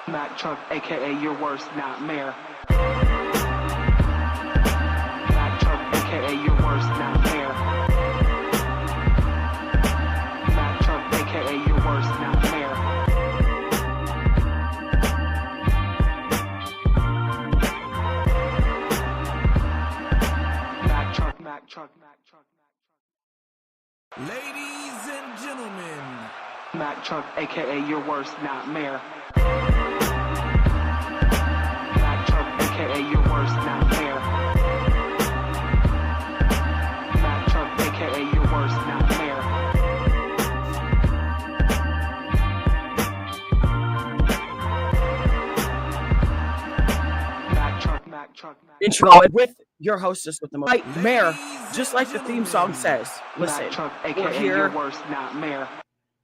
Mack Truck, aka your worst nightmare. Mack Truck, aka your worst nightmare. Mack Truck, aka your worst nightmare. Mack Truck, Mack Truck, Mack Truck, Mack Truck. Ladies and gentlemen, Mack Truck, aka your worst nightmare. AKA your worst nightmare. Mack Truck, AKA your worst nightmare. Mack Truck, Mack Truck, Mack Intro with your hostess with the most nightmare, just like the theme song says. Listen, Mack Truck, we're AKA here. your worst nightmare.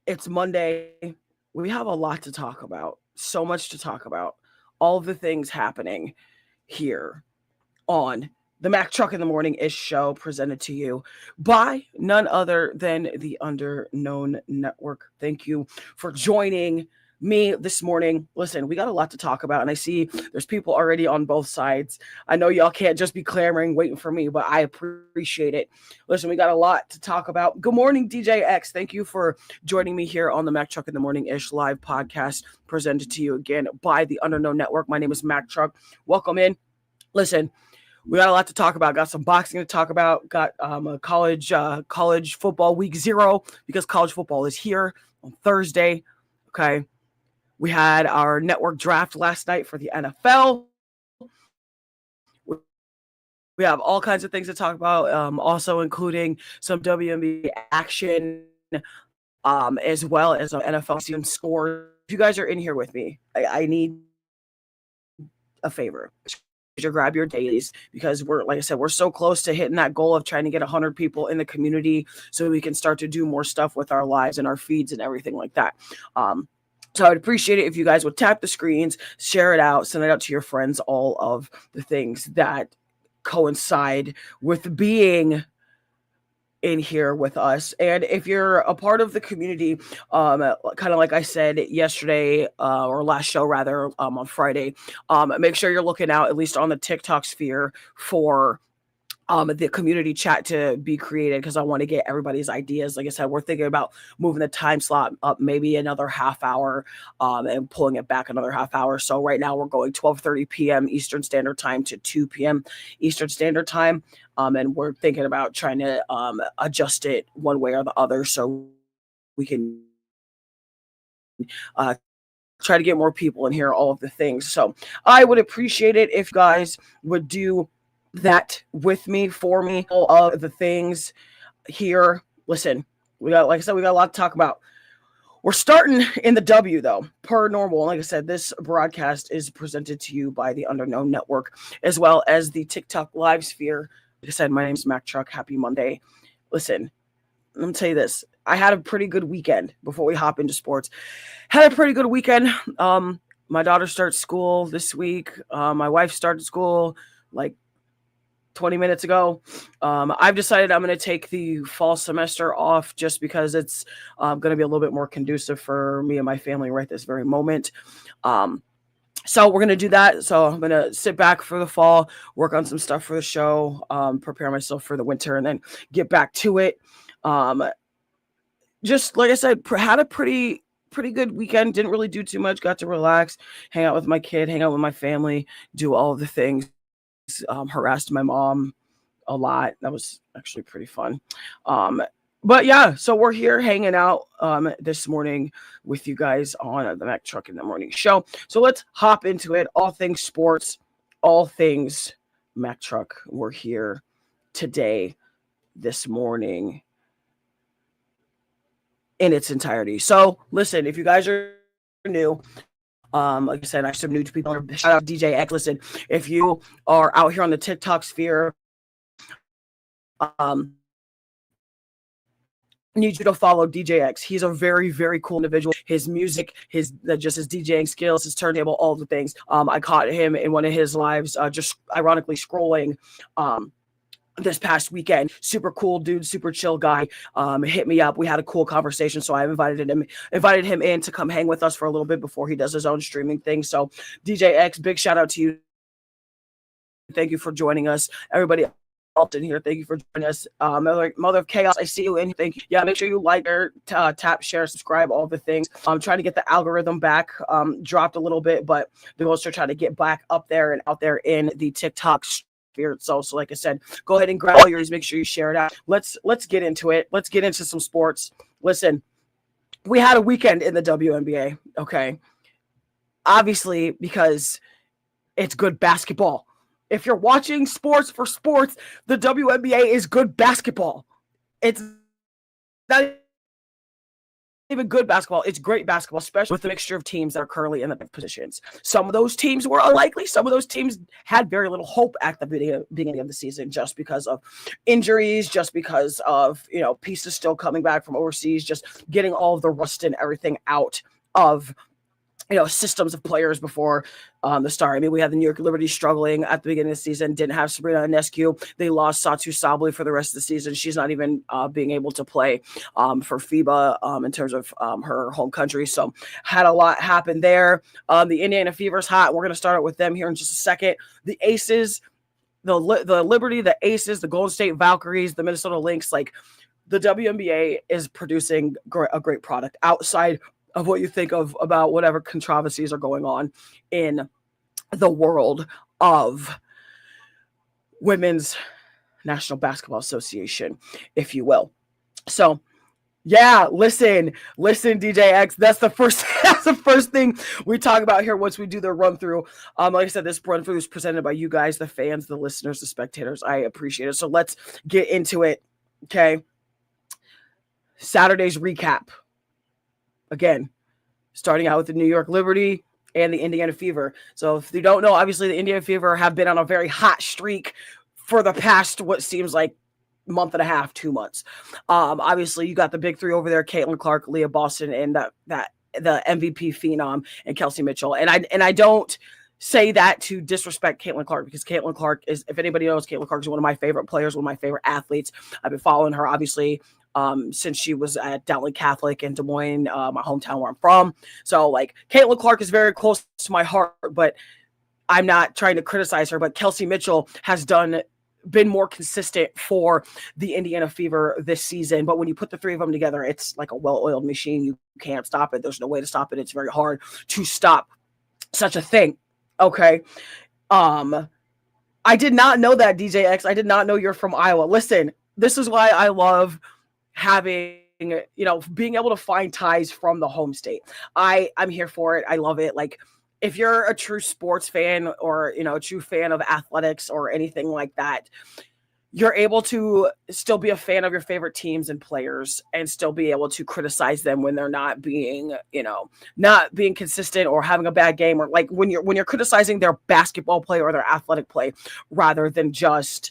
It's Monday. We have a lot to talk about. So much to talk about. All of the things happening here on the Mack Truck in the Morning-ish show, presented to you by none other than the Underknown Network. Thank you for joining me this morning. Listen, we got a lot to talk about, and I see there's people already on both sides. I know y'all can't just be clamoring, waiting for me, but I appreciate it. Listen, we got a lot to talk about. Good morning, DJ X. Thank you for joining me here on the Mack Truck in the Morning-ish live podcast, presented to you again by the Underknown Network. My name is Mack Truck. Welcome in. Listen, we got a lot to talk about. Got some boxing to talk about. Got a college football week 0, because college football is here on Thursday. Okay. We had our network draft last night for the NFL. We have all kinds of things to talk about, also including some WNBA action, as well as some NFL season scores. If you guys are in here with me, I need a favor. To grab your dailies, because like I said, we're so close to hitting that goal of trying to get 100 people in the community so we can start to do more stuff with our lives and our feeds and everything like that. So I'd appreciate it if you guys would tap the screens, share it out, send it out to your friends, all of the things that coincide with being in here with us. And if you're a part of the community, kind of like I said yesterday, or last show rather, on Friday, make sure you're looking out, at least on the TikTok sphere, for the community chat to be created, because I want to get everybody's ideas. Like I said, we're thinking about moving the time slot up maybe another half hour, and pulling it back another half hour. So right now we're going 12:30 p.m. Eastern Standard Time to 2 p.m. Eastern Standard Time. And we're thinking about trying to adjust it one way or the other so we can try to get more people in here, all of the things. So I would appreciate it if you guys would do that with me, for me, all of the things here. Listen, like I said, we got a lot to talk about. We're starting in the W, though, per normal. Like I said, this broadcast is presented to you by the Underknown Network, as well as the TikTok live sphere. Like I said, my name's Mack Truck. Happy Monday. Listen, let me tell you this. I had a pretty good weekend before we hop into sports. Had a pretty good weekend. My daughter starts school this week. My wife started school like 20 minutes ago. I've decided I'm going to take the fall semester off just because it's going to be a little bit more conducive for me and my family right this very moment. So we're going to do that. So I'm going to sit back for the fall, work on some stuff for the show, prepare myself for the winter, and then get back to it. Just like I said, had a pretty good weekend. Didn't really do too much. Got to relax, hang out with my kid, hang out with my family, do all of the things. Harassed my mom a lot. That was actually pretty fun. But yeah, so we're here hanging out this morning with you guys on the Mack Truck in the Morning show. So let's hop into it. All things sports, all things Mack Truck. We're here today, this morning, in its entirety. So listen, if you guys are new, like I said, I some new to people. Shout out to DJ X. Listen, if you are out here on the TikTok sphere, I need you to follow DJ X. He's a very, very cool individual. His music, his DJing skills, his turntable, all the things. I caught him in one of his lives, just ironically scrolling this past weekend. Super cool dude, super chill guy. Hit me up. We had a cool conversation, so I invited him in to come hang with us for a little bit before he does his own streaming thing. So DJ X, big shout out to you. Thank you for joining us, everybody. In here, thank you for joining us. Mother of Chaos, I see you in. Thank you. Yeah, make sure you like or tap, share, subscribe, all the things. I'm trying to get the algorithm back. Dropped a little bit, but the goals are trying to get back up there and out there in the TikTok sphere itself. So like I said, go ahead and grab all yours. Make sure you share it out. Let's get into it. Let's get into some sports. Listen, we had a weekend in the WNBA. Okay, obviously because it's good basketball. If you're watching sports for sports, the WNBA is good basketball. It's not even good basketball. It's great basketball, especially with the mixture of teams that are currently in the positions. Some of those teams were unlikely. Some of those teams had very little hope at the beginning of the season just because of injuries, just because of, pieces still coming back from overseas, just getting all of the rust and everything out of systems of players before the start. I mean, we had the New York Liberty struggling at the beginning of the season, didn't have Sabrina Ionescu. They lost Satu Sabli for the rest of the season. She's not even being able to play for FIBA in terms of her home country. So had a lot happen there. The Indiana Fever's hot. We're going to start out with them here in just a second. The Aces, the Liberty, the Aces, the Golden State Valkyries, the Minnesota Lynx, like the WNBA is producing a great product outside of what you think of about whatever controversies are going on in the world of Women's National Basketball Association, if you will. So, yeah, listen, DJ X. That's the first thing we talk about here once we do the run through. Like I said, this run through is presented by you guys, the fans, the listeners, the spectators. I appreciate it. So let's get into it. Okay. Saturday's recap. Again, starting out with the New York Liberty and the Indiana Fever. So if you don't know, obviously the Indiana Fever have been on a very hot streak for the past, what seems like month and a half, 2 months. Obviously you got the big three over there, Caitlin Clark, Leah Boston, and the MVP phenom and Kelsey Mitchell. And I don't say that to disrespect Caitlin Clark, because Caitlin Clark is, if anybody knows, Caitlin Clark is one of my favorite players, one of my favorite athletes. I've been following her, obviously, since she was at Downland Catholic in Des Moines, my hometown where I'm from. So like Caitlin Clark is very close to my heart, but I'm not trying to criticize her. But Kelsey Mitchell has been more consistent for the Indiana Fever this season. But when you put the three of them together, it's like a well-oiled machine. You can't stop it. There's no way to stop it. It's very hard to stop such a thing. Okay. I did not know that, DJ X. I did not know you're from Iowa. Listen, this is why I love having, being able to find ties from the home state. I'm here for it. I love it. Like, if you're a true sports fan or, a true fan of athletics or anything like that, you're able to still be a fan of your favorite teams and players and still be able to criticize them when they're not being, not being consistent or having a bad game, or like when you're criticizing their basketball play or their athletic play rather than just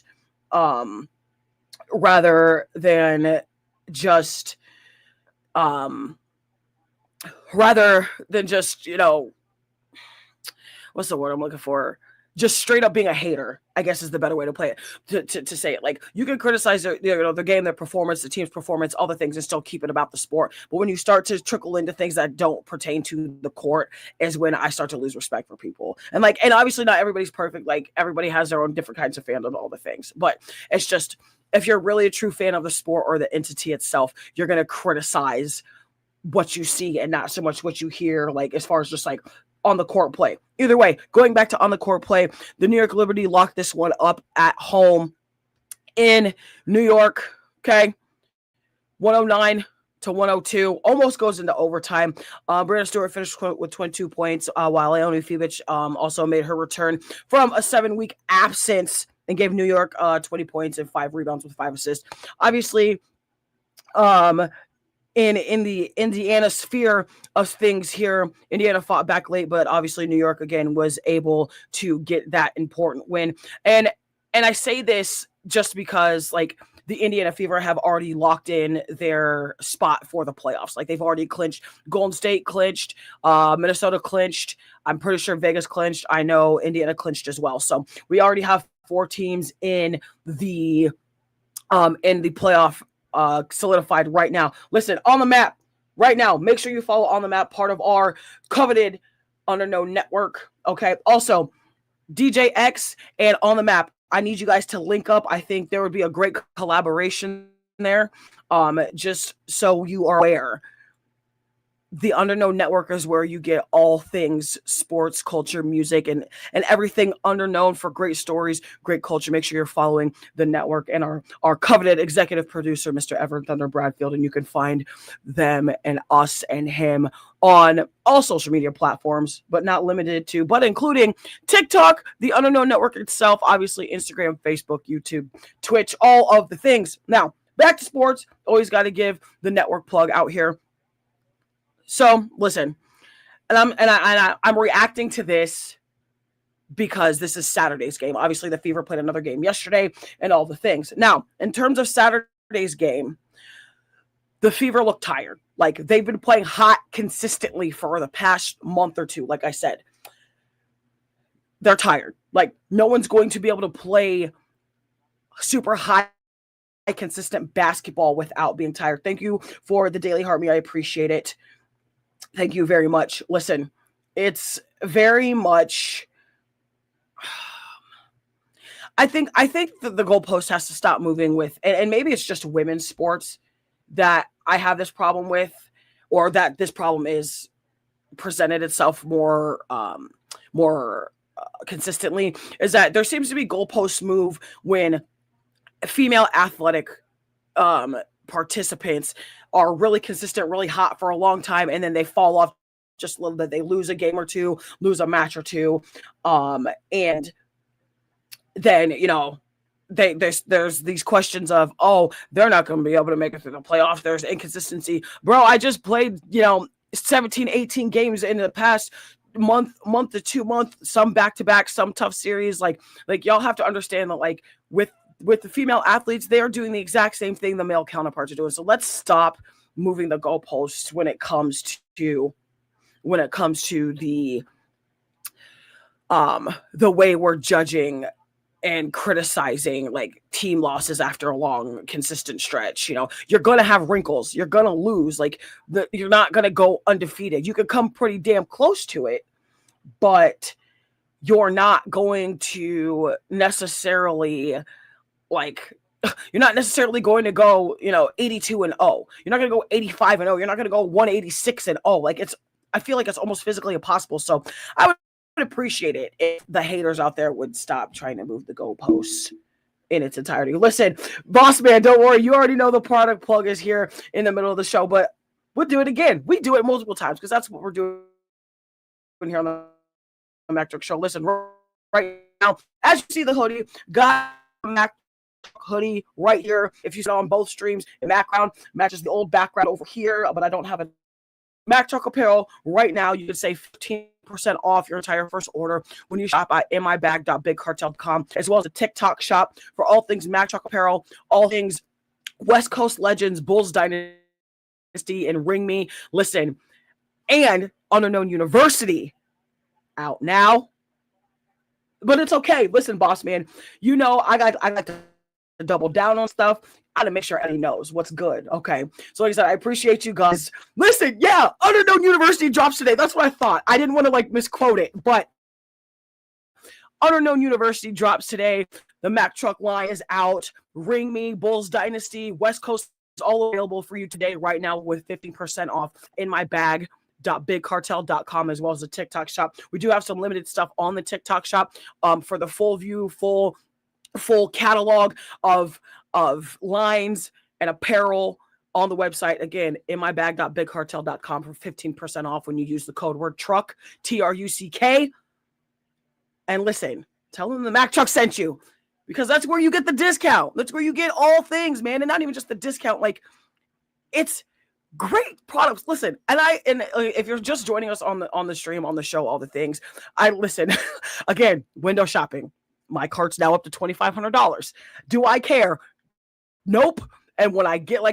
what's the word I'm looking for? Just straight up being a hater, I guess is the better way to play it, to say it. Like, you can criticize the game, their performance, the team's performance, all the things, and still keep it about the sport. But when you start to trickle into things that don't pertain to the court is when I start to lose respect for people. And obviously not everybody's perfect. Like, everybody has their own different kinds of fandom and all the things. But it's just, if you're really a true fan of the sport or the entity itself, you're going to criticize what you see and not so much what you hear, like, as far as just like on the court play. Either way, going back to on the court play, the New York Liberty locked this one up at home in New York. Okay. 109-102, almost goes into overtime. Brianna Stewart finished with 22 points, while Leonie Fevich also made her return from a 7-week absence and gave New York 20 points and 5 rebounds with 5 assists. Obviously, in the Indiana sphere of things here, Indiana fought back late, but obviously New York again was able to get that important win. And I say this just because, like, the Indiana Fever have already locked in their spot for the playoffs. Like, they've already clinched. Golden State clinched. Minnesota clinched. I'm pretty sure Vegas clinched. I know Indiana clinched as well. So we already have 4 teams in the playoff solidified right now. Listen, on the map right now. Make sure you follow On the Map, part of our coveted Under No network. Okay. Also, DJ X and On the Map. I need you guys to link up. I think there would be a great collaboration there. Just so you are aware, the Under No Network is where you get all things sports, culture, music, and everything underknown for great stories, great culture. Make sure you're following the network and our coveted executive producer, Mr. Everett Thunder Bradfield, and you can find them and us and him on all social media platforms, but not limited to, but including TikTok, the Under No Network itself, obviously Instagram, Facebook, YouTube, Twitch, all of the things. Now, back to sports. Always got to give the network plug out here. So listen, and I'm reacting to this because this is Saturday's game. Obviously, the Fever played another game yesterday and all the things. Now, in terms of Saturday's game, the Fever look tired. Like, they've been playing hot consistently for the past month or two. Like I said, they're tired. Like, no one's going to be able to play super high consistent basketball without being tired. Thank you for the Daily Heart Me. I appreciate it. Thank you very much. Listen, it's very much. I think that the goalpost has to stop moving with, and maybe it's just women's sports that I have this problem with, or that this problem is presented itself more consistently. Is that there seems to be goalposts move when female athletic participants are really consistent, really hot for a long time, and then they fall off just a little bit. They lose a game or two, lose a match or two, and then there's these questions of, oh, they're not going to be able to make it through the playoffs. There's inconsistency, bro. I just played 17, 18 games in the past month to 2 months, some back to back, some tough series. Like y'all have to understand that, like, with the female athletes, they are doing the exact same thing the male counterparts are doing. So let's stop moving the goalposts when it comes to the way we're judging and criticizing like team losses after a long, consistent stretch. You're going to have wrinkles. You're going to lose. Like, you're not going to go undefeated. You could come pretty damn close to it, but you're not going to necessarily you're not necessarily going to go, 82-0. You're not going to go 85-0. You're not going to go 186-0. Like, I feel like it's almost physically impossible. So I would appreciate it if the haters out there would stop trying to move the goalposts in its entirety. Listen, boss man, don't worry. You already know the product plug is here in the middle of the show, but we'll do it again. We do it multiple times because that's what we're doing here on the Mac Truck Show. Listen, right now, as you see the hoodie, got Mac hoodie right here. If you see it on both streams, the background matches the old background over here, but I don't have a Mac Truck apparel right now. You can save 15% off your entire first order when you shop at inmybag.bigcartel.com, as well as a TikTok shop for all things Mac Truck apparel, all things West Coast Legends, Bulls Dynasty, and Ring Me. Listen, and Unknown University out now. But it's okay. Listen, boss man, I got to double down on stuff. I got to make sure Eddie knows what's good. Okay. So like I said, I appreciate you guys. Listen, yeah, Unknown University drops today. That's what I thought. I didn't want to misquote it, but Unknown University drops today. The Mac Truck line is out. Ring Me, Bulls Dynasty, West Coast is all available for you today right now with 15% off in my bag. .bigcartel.com, as well as the TikTok shop. We do have some limited stuff on the TikTok shop for the full view, full catalog of lines and apparel on the website. Again, in my bag.bigcartel.com for 15% off when you use the code word truck, TRUCK. And listen, tell them the Mac Truck sent you, because that's where you get the discount. That's where you get all things, man. And not even just the discount. Like, it's great products. Listen, and if you're just joining us on the stream, on the show, all the things, again, window shopping. My cart's now up to $2,500. Do I care? Nope. And when I get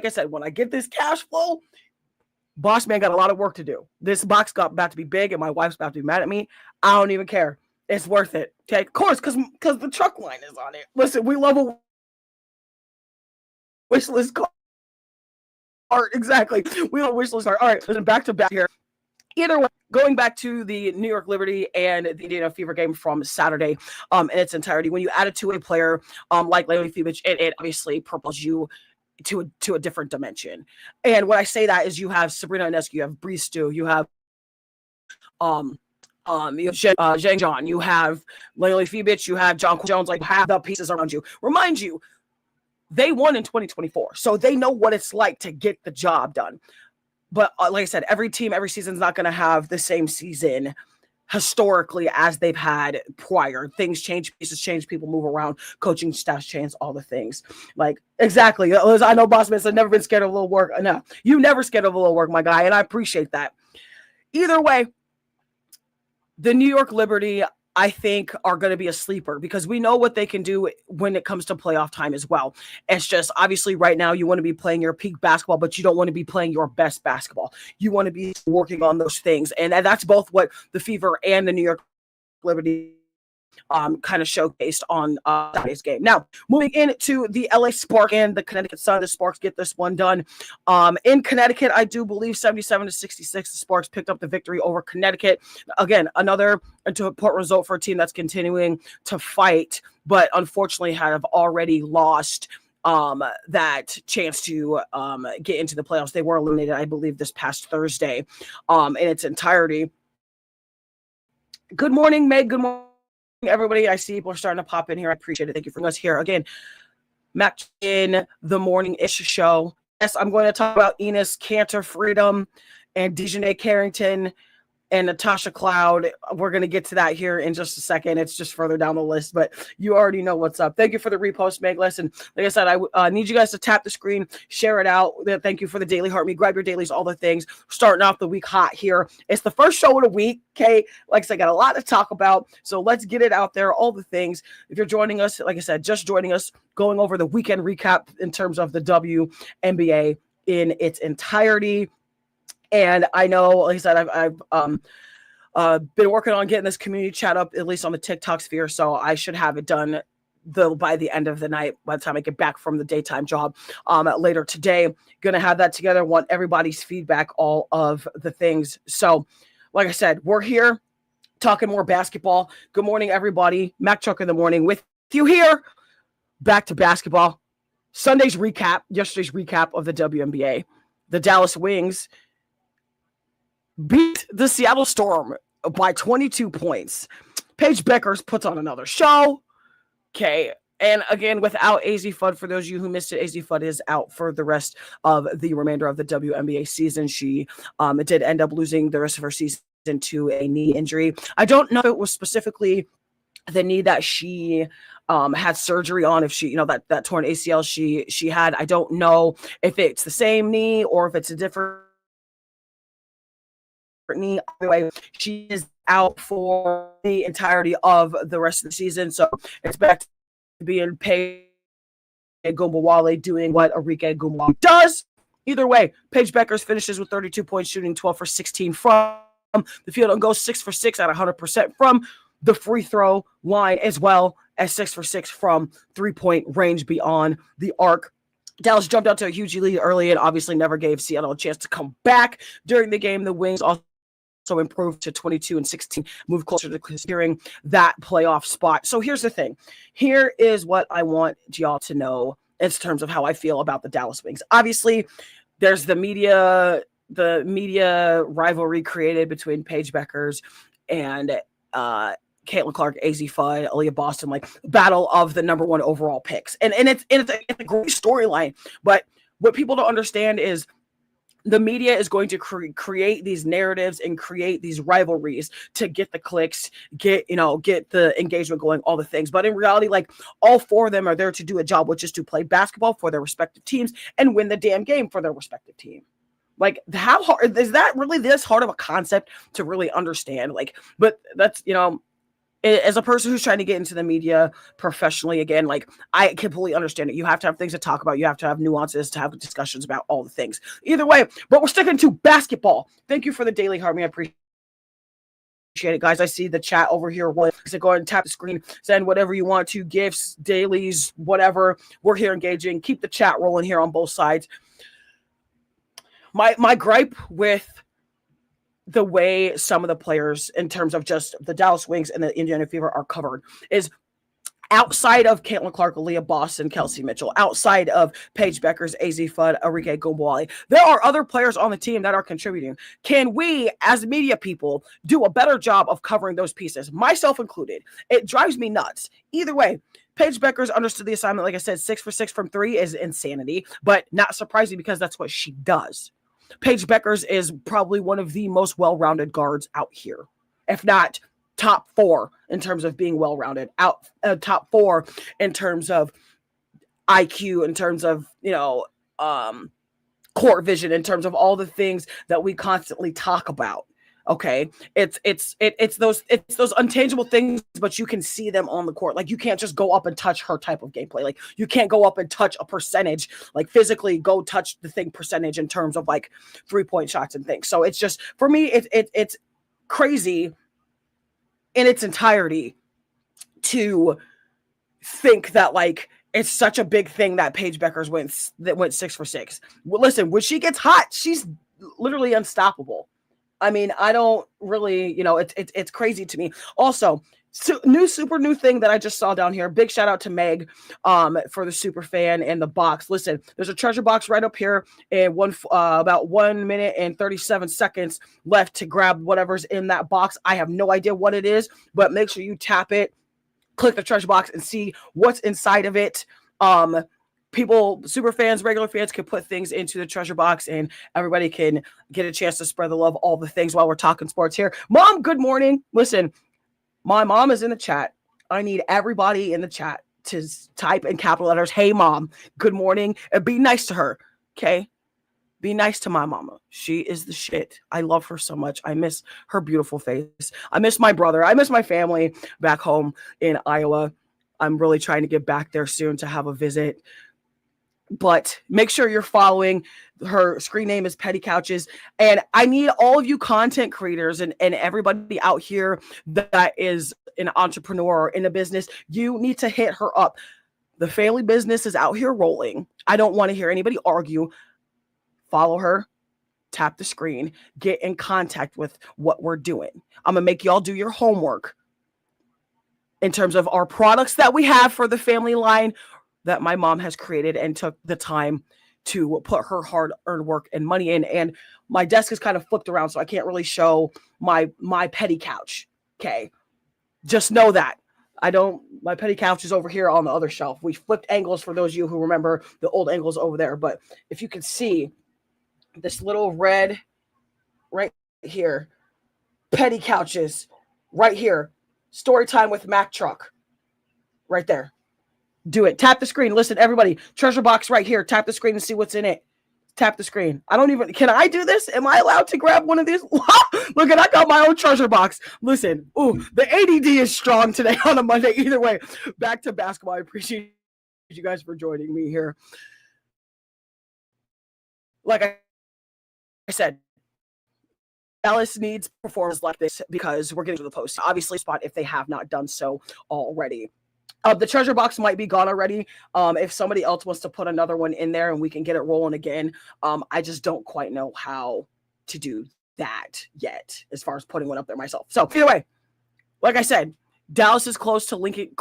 this cash flow, boss man got a lot of work to do. This box got about to be big, and my wife's about to be mad at me. I don't even care. It's worth it. Okay, of course, because the truck line is on it. Listen, we love a wish list card. Exactly. We love a wish list card. All right, listen, back to back here. Either way, going back to the New York Liberty and the Indiana Fever game from Saturday in its entirety, when you add a two-way player like Leonie Fibich, it obviously propels you to a different dimension. And when I say that is you have Sabrina Ionescu, you have Bree Stu, you have you have Zhang Zhan, you have Leonie Fibich, you have John Jones, like have the pieces around you. Remind you, they won in 2024, so they know what it's like to get the job done. But like I said, every team, every season is not going to have the same season historically as they've had prior. Things change, pieces change, people move around, coaching staffs change, all the things. Like, exactly. I know Bossman said, never been scared of a little work. No, you never scared of a little work, my guy, and I appreciate that. Either way, the New York Liberty, I think, are going to be a sleeper because we know what they can do when it comes to playoff time as well. It's just obviously right now you want to be playing your peak basketball, but you don't want to be playing your best basketball. You want to be working on those things. And that's both what the Fever and the New York Liberty kind of showcased on Saturday's game. Now, moving into the LA Spark and the Connecticut Sun, the Sparks get this one done. In Connecticut, I do believe 77-66, the Sparks picked up the victory over Connecticut. Again, another important result for a team that's continuing to fight, but unfortunately have already lost that chance to get into the playoffs. They were eliminated, I believe, this past Thursday in its entirety. Good morning, Meg. Good morning, everybody. I see people are starting to pop in here. I appreciate it. Thank you for us here again. Mac in the morning-ish show. Yes, I'm going to talk about Enos Cantor Freedom and Dejanay Carrington and Natasha Cloud. We're going to get to that here in just a second. It's just further down the list, but you already know what's up. Thank you for the repost, Meg. Listen, like I said, I need you guys to tap the screen, share it out. Thank you for the daily heart me. Grab your dailies, all the things. Starting off the week hot here. It's the first show of the week, okay? Like I said, got a lot to talk about, so let's get it out there, all the things. If you're joining us, like I said, just joining us, going over the weekend recap in terms of the WNBA in its entirety. And I know, like I said, I've been working on getting this community chat up, at least on the TikTok sphere, so I should have it done by the end of the night, by the time I get back from the daytime job later today. Going to have that together, want everybody's feedback, all of the things. So, like I said, we're here talking more basketball. Good morning, everybody. Mac Truck in the morning with you here. Back to basketball. Sunday's recap, yesterday's recap of the WNBA. The Dallas Wings beat the Seattle Storm by 22 points. Paige Beckers puts on another show. Okay. And again, without AZ Fudd, for those of you who missed it, AZ Fudd is out for the rest of the remainder of the WNBA season. She did end up losing the rest of her season to a knee injury. I don't know if it was specifically the knee that she had surgery on, if she, that torn ACL she had. I don't know if it's the same knee or if it's a different knee. Either way, she is out for the entirety of the rest of the season. So expect to be in Paige Gumbawale doing what Arike Gumbawale does. Either way, Paige Beckers finishes with 32 points, shooting 12 for 16 from the field and goes 6 for 6 at 100% from the free throw line, as well as 6 for 6 from 3-point range beyond the arc. Dallas jumped out to a huge lead early and obviously never gave Seattle a chance to come back during the game. The Wings also improved to 22-16, move closer to securing that playoff spot. So here's the thing. Here is what I want y'all to know in terms of how I feel about the Dallas Wings. Obviously, there's the media rivalry created between Paige Beckers and Caitlin Clark, AZ Fudd, Aaliyah Boston, like battle of the number one overall picks. And it's a great storyline. But what people don't understand is the media is going to create these narratives and create these rivalries to get the clicks, get the engagement going, all the things. But in reality, like, all four of them are there to do a job, which is to play basketball for their respective teams and win the damn game for their respective team. Like, how hard is that? Really this hard of a concept to really understand? Like, but that's, as a person who's trying to get into the media professionally, again, like, I completely understand it. You have to have things to talk about. You have to have nuances to have discussions about all the things. Either way, but we're sticking to basketball. Thank you for the daily heart. I appreciate appreciate it, guys. I see the chat over here. So go ahead and tap the screen, send whatever you want to, gifts, dailies, whatever. We're here engaging. Keep the chat rolling here on both sides. My gripe with the way some of the players, in terms of just the Dallas Wings and the Indiana Fever, are covered is outside of Caitlin Clark, Aaliyah Boston, Kelsey Mitchell, outside of Paige Beckers, AZ Fudd, Arike Gumbawali, there are other players on the team that are contributing. Can we, as media people, do a better job of covering those pieces, myself included? It drives me nuts. Either way, Paige Beckers understood the assignment. Like I said, 6 for 6 from 3 is insanity, but not surprising because that's what she does. Paige Beckers is probably one of the most well-rounded guards out here, if not top 4 in terms of being well-rounded, top 4 in terms of IQ, in terms of, court vision, in terms of all the things that we constantly talk about. Okay, it's those intangible things, but you can see them on the court. Like, you can't just go up and touch her type of gameplay. Like, you can't go up and touch a percentage, like physically go touch the thing percentage in terms of like 3-point shots and things. So it's just, for me, it's crazy in its entirety to think that like it's such a big thing that Paige Beckers went 6 for 6. Well, listen, when she gets hot, she's literally unstoppable. I mean, I don't really, it's crazy to me. Also, super new thing that I just saw down here. Big shout out to Meg for the super fan and the box. Listen, there's a treasure box right up here, and about 1 minute and 37 seconds left to grab whatever's in that box. I have no idea what it is, but make sure you tap it, click the treasure box, and see what's inside of it. People, super fans, regular fans, can put things into the treasure box, and everybody can get a chance to spread the love, all the things, while we're talking sports here. Mom, good morning. Listen, my mom is in the chat. I need everybody in the chat to type in capital letters, "Hey, Mom, good morning," and be nice to her, okay? Be nice to my mama. She is the shit. I love her so much. I miss her beautiful face. I miss my brother. I miss my family back home in Iowa. I'm really trying to get back there soon to have a visit. But make sure you're following. Her screen name is Petty Couches. And I need all of you content creators and everybody out here that is an entrepreneur or in a business. You need to hit her up. The family business is out here rolling. I don't want to hear anybody argue. Follow her. Tap the screen. Get in contact with what we're doing. I'm going to make y'all do your homework in terms of our products that we have for the family line that my mom has created and took the time to put her hard-earned work and money in. And my desk is kind of flipped around, so I can't really show my petty couch. Okay. Just know that. My petty couch is over here on the other shelf. We flipped angles for those of you who remember the old angles over there. But if you can see this little red right here, petty couches right here, story time with Mack Truck right there. Do it. Tap the screen. Listen, everybody, treasure box right here. Tap the screen and see what's in it. Tap the screen. Can I do this? Am I allowed to grab one of these? Look, I got my own treasure box. Listen, the ADD is strong today on a Monday. Either way, back to basketball. I appreciate you guys for joining me here. Like I said, Dallas needs performance like this because we're getting to the post. Obviously, spot if they have not done so already. The treasure box might be gone already. If somebody else wants to put another one in there and we can get it rolling again, I just don't quite know how to do that yet as far as putting one up there myself. So either way, like I said, Dallas is close to linking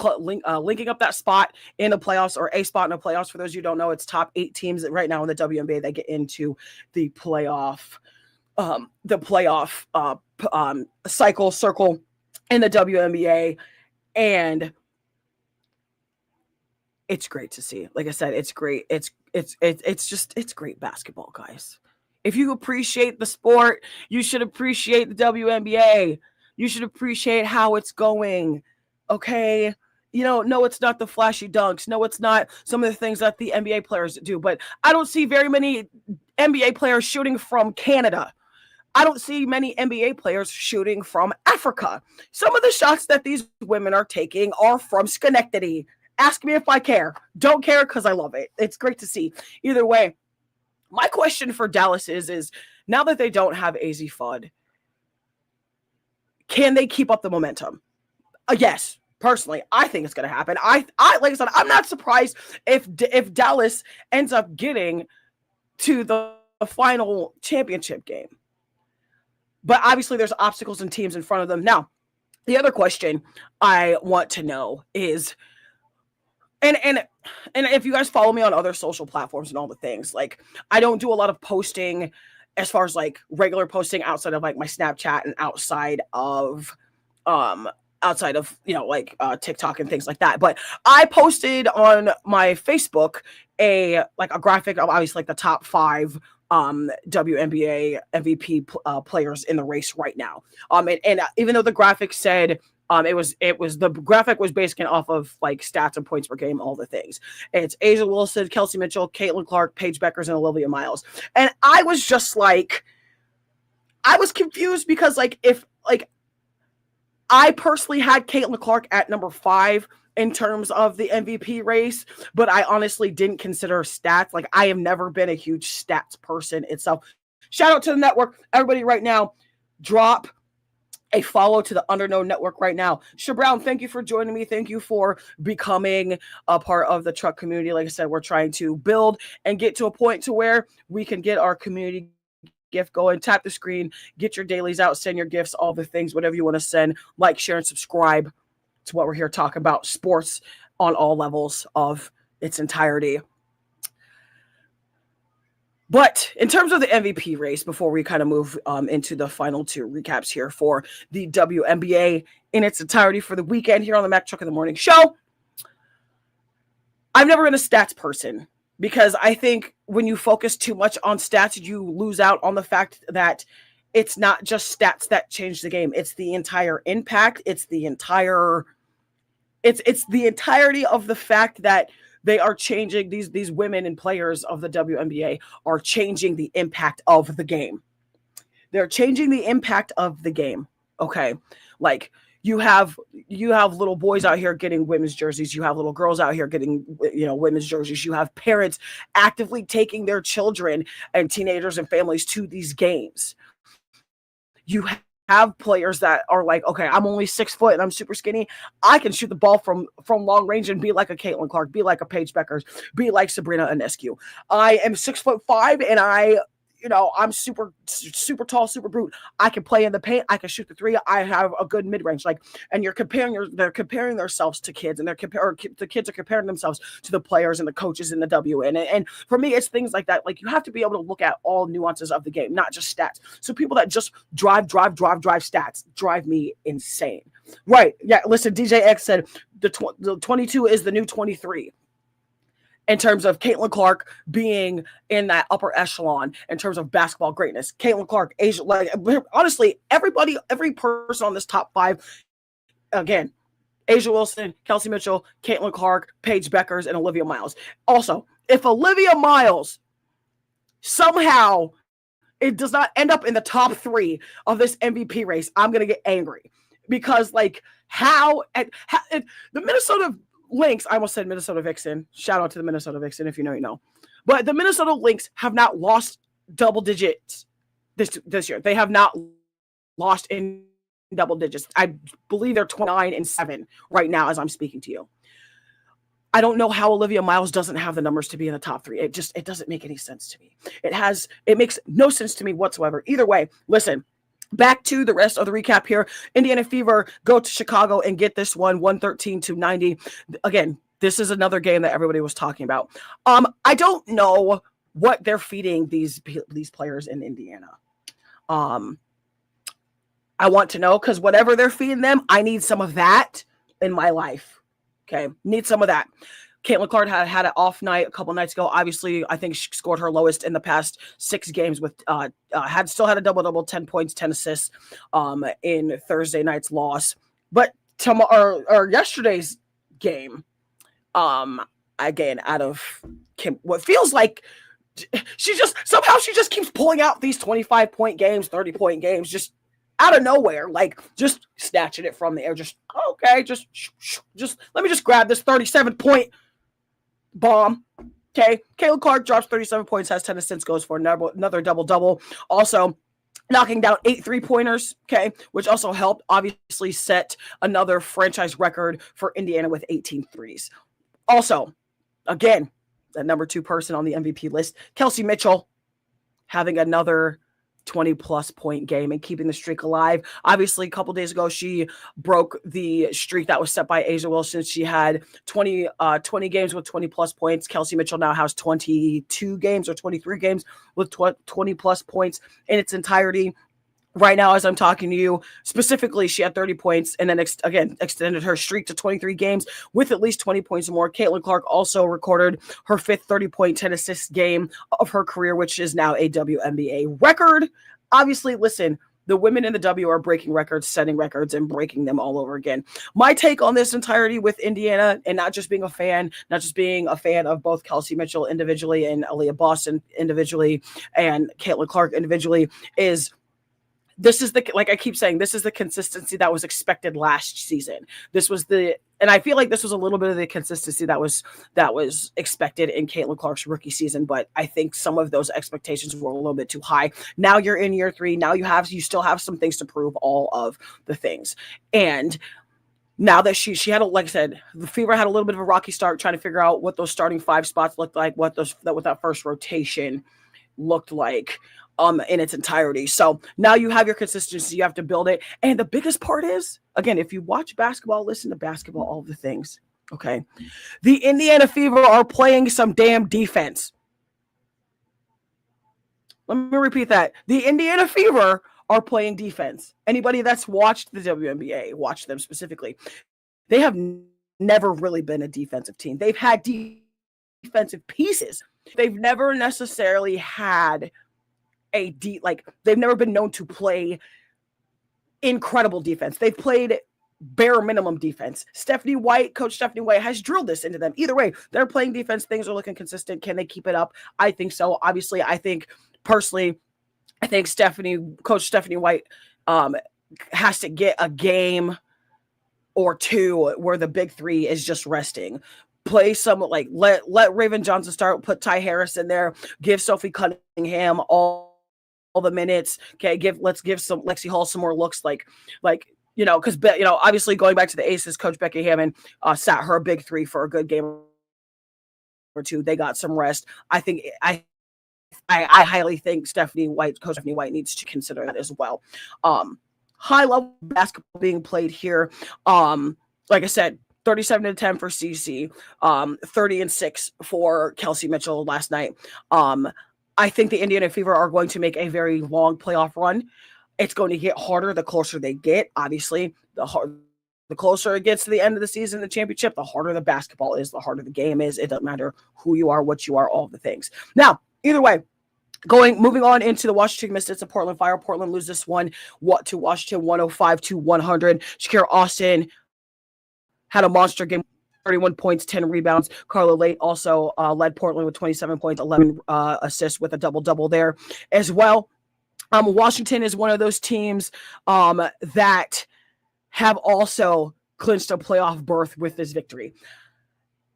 up that spot in the playoffs, or a spot in the playoffs. For those of you who don't know, it's top 8 teams right now in the WNBA that get into the playoff circle in the WNBA. And it's great to see. Like I said, it's great. It's great basketball, guys. If you appreciate the sport, you should appreciate the WNBA. You should appreciate how it's going. Okay? No, it's not the flashy dunks. No, it's not some of the things that the NBA players do. But I don't see very many NBA players shooting from Canada. I don't see many NBA players shooting from Africa. Some of the shots that these women are taking are from Schenectady. Ask me if I care. Don't care because I love it. It's great to see. Either way, my question for Dallas is now that they don't have AZ Fudd, Can they keep up the momentum? Yes. Personally, I think it's going to happen. I like I said, I'm not surprised if Dallas ends up getting to the final championship game. But obviously, there's obstacles and teams in front of them. Now, the other question I want to know is, and if you guys follow me on other social platforms and all the things, like I don't do a lot of posting as far as like regular posting outside of like my Snapchat and outside of like TikTok and things like that. But I posted on my Facebook a graphic of obviously like the top 5 WNBA MVP players in the race right now. And even though the graphic said the graphic was based off of like stats and points per game, all the things. It's A'ja Wilson, Kelsey Mitchell, Caitlin Clark, Paige Beckers, and Olivia Miles. And I was just like, I was confused because if I personally had Caitlin Clark at number 5 in terms of the MVP race, but I honestly didn't consider stats. Like, I have never been a huge stats person itself. Shout out to the network. Everybody right now, drop a follow to the Underknown Network right now. Brown, thank you for joining me. Thank you for becoming a part of the truck community. Like I said, we're trying to build and get to a point to where we can get our community gift going. Tap the screen, get your dailies out, send your gifts, all the things, whatever you want to send. Like, share, and subscribe to what we're here talking about, sports on all levels of its entirety. But in terms of the MVP race, before we kind of move into the final 2 recaps here for the WNBA in its entirety for the weekend here on the Mac Truck in the Morning Show, I've never been a stats person, because I think when you focus too much on stats, you lose out on the fact that it's not just stats that change the game. It's the entire impact. It's the entirety of the fact that they are changing, these women and players of the WNBA are changing the impact of the game. They're changing the impact of the game. Okay. Like, you have little boys out here getting women's jerseys. You have little girls out here getting, women's jerseys. You have parents actively taking their children and teenagers and families to these games. You have players that are like, okay, I'm only 6 foot and I'm super skinny. I can shoot the ball from long range and be like a Caitlin Clark, be like a Paige Beckers, be like Sabrina Ionescu. I am 6'5" and I'm super tall, super brute. I can play in the paint. I can shoot the 3. I have a good mid range. And they're comparing themselves to kids, and the kids are comparing themselves to the players and the coaches in the WN. And for me, it's things like that. Like, you have to be able to look at all nuances of the game, not just stats. So people that just drive stats drive me insane. Right? Yeah. Listen, DJ X said the 22 is the new 23. In terms of Caitlin Clark being in that upper echelon in terms of basketball greatness. Caitlin Clark, A'ja, honestly, every person on this top 5, again, A'ja Wilson, Kelsey Mitchell, Caitlin Clark, Paige Beckers, and Olivia Miles. Also, if Olivia Miles somehow it does not end up in the top 3 of this MVP race, I'm going to get angry. Because, how the Minnesota Lynx, I almost said Minnesota Vixen. Shout out to the Minnesota Vixen, if you know, you know. But the Minnesota Lynx have not lost double digits this year. They have not lost in double digits. I believe they're 29-7 right now as I'm speaking to you. I don't know how Olivia Miles doesn't have the numbers to be in the top 3. It doesn't make any sense to me. It makes no sense to me whatsoever. Either way, listen. Back to the rest of the recap here. Indiana Fever go to Chicago and get this one, 113-90. Again, this is another game that everybody was talking about. I don't know what they're feeding these players in Indiana. I want to know, because whatever they're feeding them, I need some of that in my life. Okay, need some of that. Caitlin Clark had an off night a couple nights ago. Obviously, I think she scored her lowest in the past 6 games with still had a double-double, 10 points, 10 assists in Thursday night's loss. But yesterday's game, again, out of what feels like she just keeps pulling out these 25-point games, 30-point games, just out of nowhere, just snatching it from the air. Just okay, just let me just grab this 37-point bomb. Okay, Caitlin Clark drops 37 points, has 10 assists, goes for another double-double. Also, knocking down 8 3-pointers, okay, which also helped obviously set another franchise record for Indiana with 18 threes. Also, again, the number 2 person on the MVP list, Kelsey Mitchell, having another 20-plus point game and keeping the streak alive. Obviously, a couple days ago, she broke the streak that was set by A'ja Wilson. She had 20 games with 20-plus points. Kelsey Mitchell now has 22 games or 23 games with 20-plus points in its entirety. Right now, as I'm talking to you, specifically, she had 30 points and then extended her streak to 23 games with at least 20 points or more. Caitlin Clark also recorded her 5th 30-point, 10-assist game of her career, which is now a WNBA record. Obviously, listen, the women in the W are breaking records, setting records, and breaking them all over again. My take on this entirety with Indiana, and not just being a fan of both Kelsey Mitchell individually and Aaliyah Boston individually and Caitlin Clark individually, is this is like I keep saying, this is the consistency that was expected last season. And I feel like this was a little bit of the consistency that was expected in Caitlin Clark's rookie season, but I think some of those expectations were a little bit too high. Now you're in year 3. Now you still have some things to prove, all of the things. And now that she had, like I said, the Fever had a little bit of a rocky start trying to figure out what those starting 5 spots looked like, what that first rotation looked like in its entirety. So now you have your consistency, you have to build it. And the biggest part is, again, if you watch basketball, listen to basketball, all the things, okay? The Indiana Fever are playing some damn defense. Let me repeat that. The Indiana Fever are playing defense. Anybody that's watched the WNBA, watch them specifically, they have never really been a defensive team. They've had defensive pieces. They've never necessarily had they've never been known to play incredible defense. They've played bare minimum defense. Coach Stephanie White has drilled this into them. Either way, they're playing defense. Things are looking consistent. Can they keep it up? I think so. Obviously, I think Coach Stephanie White has to get a game or 2 where the big 3 is just resting. Play some, let Raven Johnson start, put Ty Harris in there, give Sophie Cunningham all the minutes. Okay, let's give some Lexi Hall some more looks, because obviously going back to the Aces, Coach Becky Hammond sat her big 3 for a good game or 2. They got some rest. I think I highly think Coach Stephanie White needs to consider that as well. High level basketball being played here. Like I said, 37-10 for CC, 30-6 for Kelsey Mitchell last night. I think the Indiana Fever are going to make a very long playoff run. It's going to get harder the closer they get. Obviously, the closer it gets to the end of the season, the championship, the harder the basketball is, the harder the game is. It doesn't matter who you are, what you are, all the things. Now, either way, moving on into the Washington Mystics and Portland Fire. Portland lose this one to Washington 105-100. Shakira Austin had a monster game, 31 points, 10 rebounds. Carla Late also led Portland with 27 points, 11 assists with a double-double there as well. Washington is one of those teams that have also clinched a playoff berth with this victory.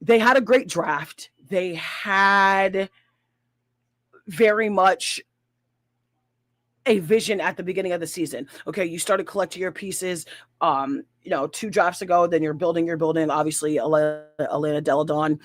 They had a great draft. They had very much a vision at the beginning of the season. Okay, you started collecting your pieces, 2 drafts ago, then you're building. Obviously, Elena Deladon,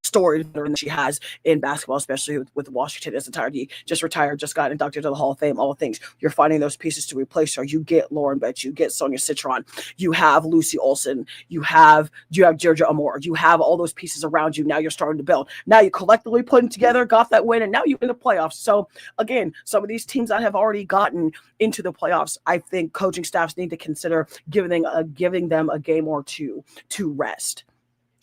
historic that she has in basketball, especially with Washington as entirety, just retired, just got inducted to the Hall of Fame, all the things. You're finding those pieces to replace her. You get Lauren Betts, you get Sonia Citron, you have Lucy Olson, you have Georgia Amore, you have all those pieces around you. Now you're starting to build. Now you collectively putting together, got that win, and now you're in the playoffs. So again, some of these teams that have already gotten into the playoffs, I think coaching staffs need to consider giving them a game or 2 to rest,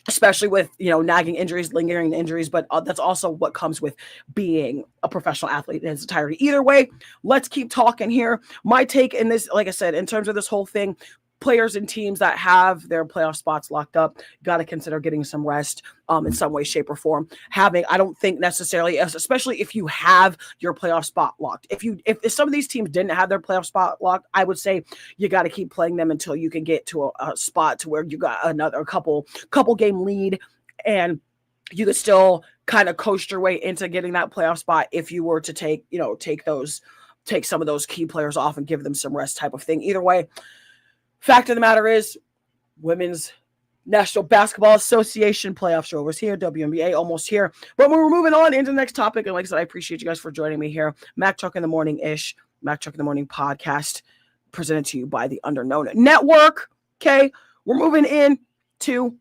especially with nagging injuries, lingering injuries. But that's also what comes with being a professional athlete in its entirety. Either way, let's keep talking here. My take in this, like I said, in terms of this whole thing, players and teams that have their playoff spots locked up got to consider getting some rest in some way, shape, or form. I don't think necessarily, especially if you have your playoff spot locked. If some of these teams didn't have their playoff spot locked, I would say you got to keep playing them until you can get to a spot to where you got another couple game lead, and you could still kind of coast your way into getting that playoff spot if you were to take those take some of those key players off and give them some rest type of thing. Either way, fact of the matter is, Women's National Basketball Association playoff show was here, WNBA almost here. But we're moving on into the next topic. And like I said, I appreciate you guys for joining me here. Mac Truck in the Morning-ish, Mac Truck in the Morning podcast, presented to you by the Underknown Network. Okay, we're moving in to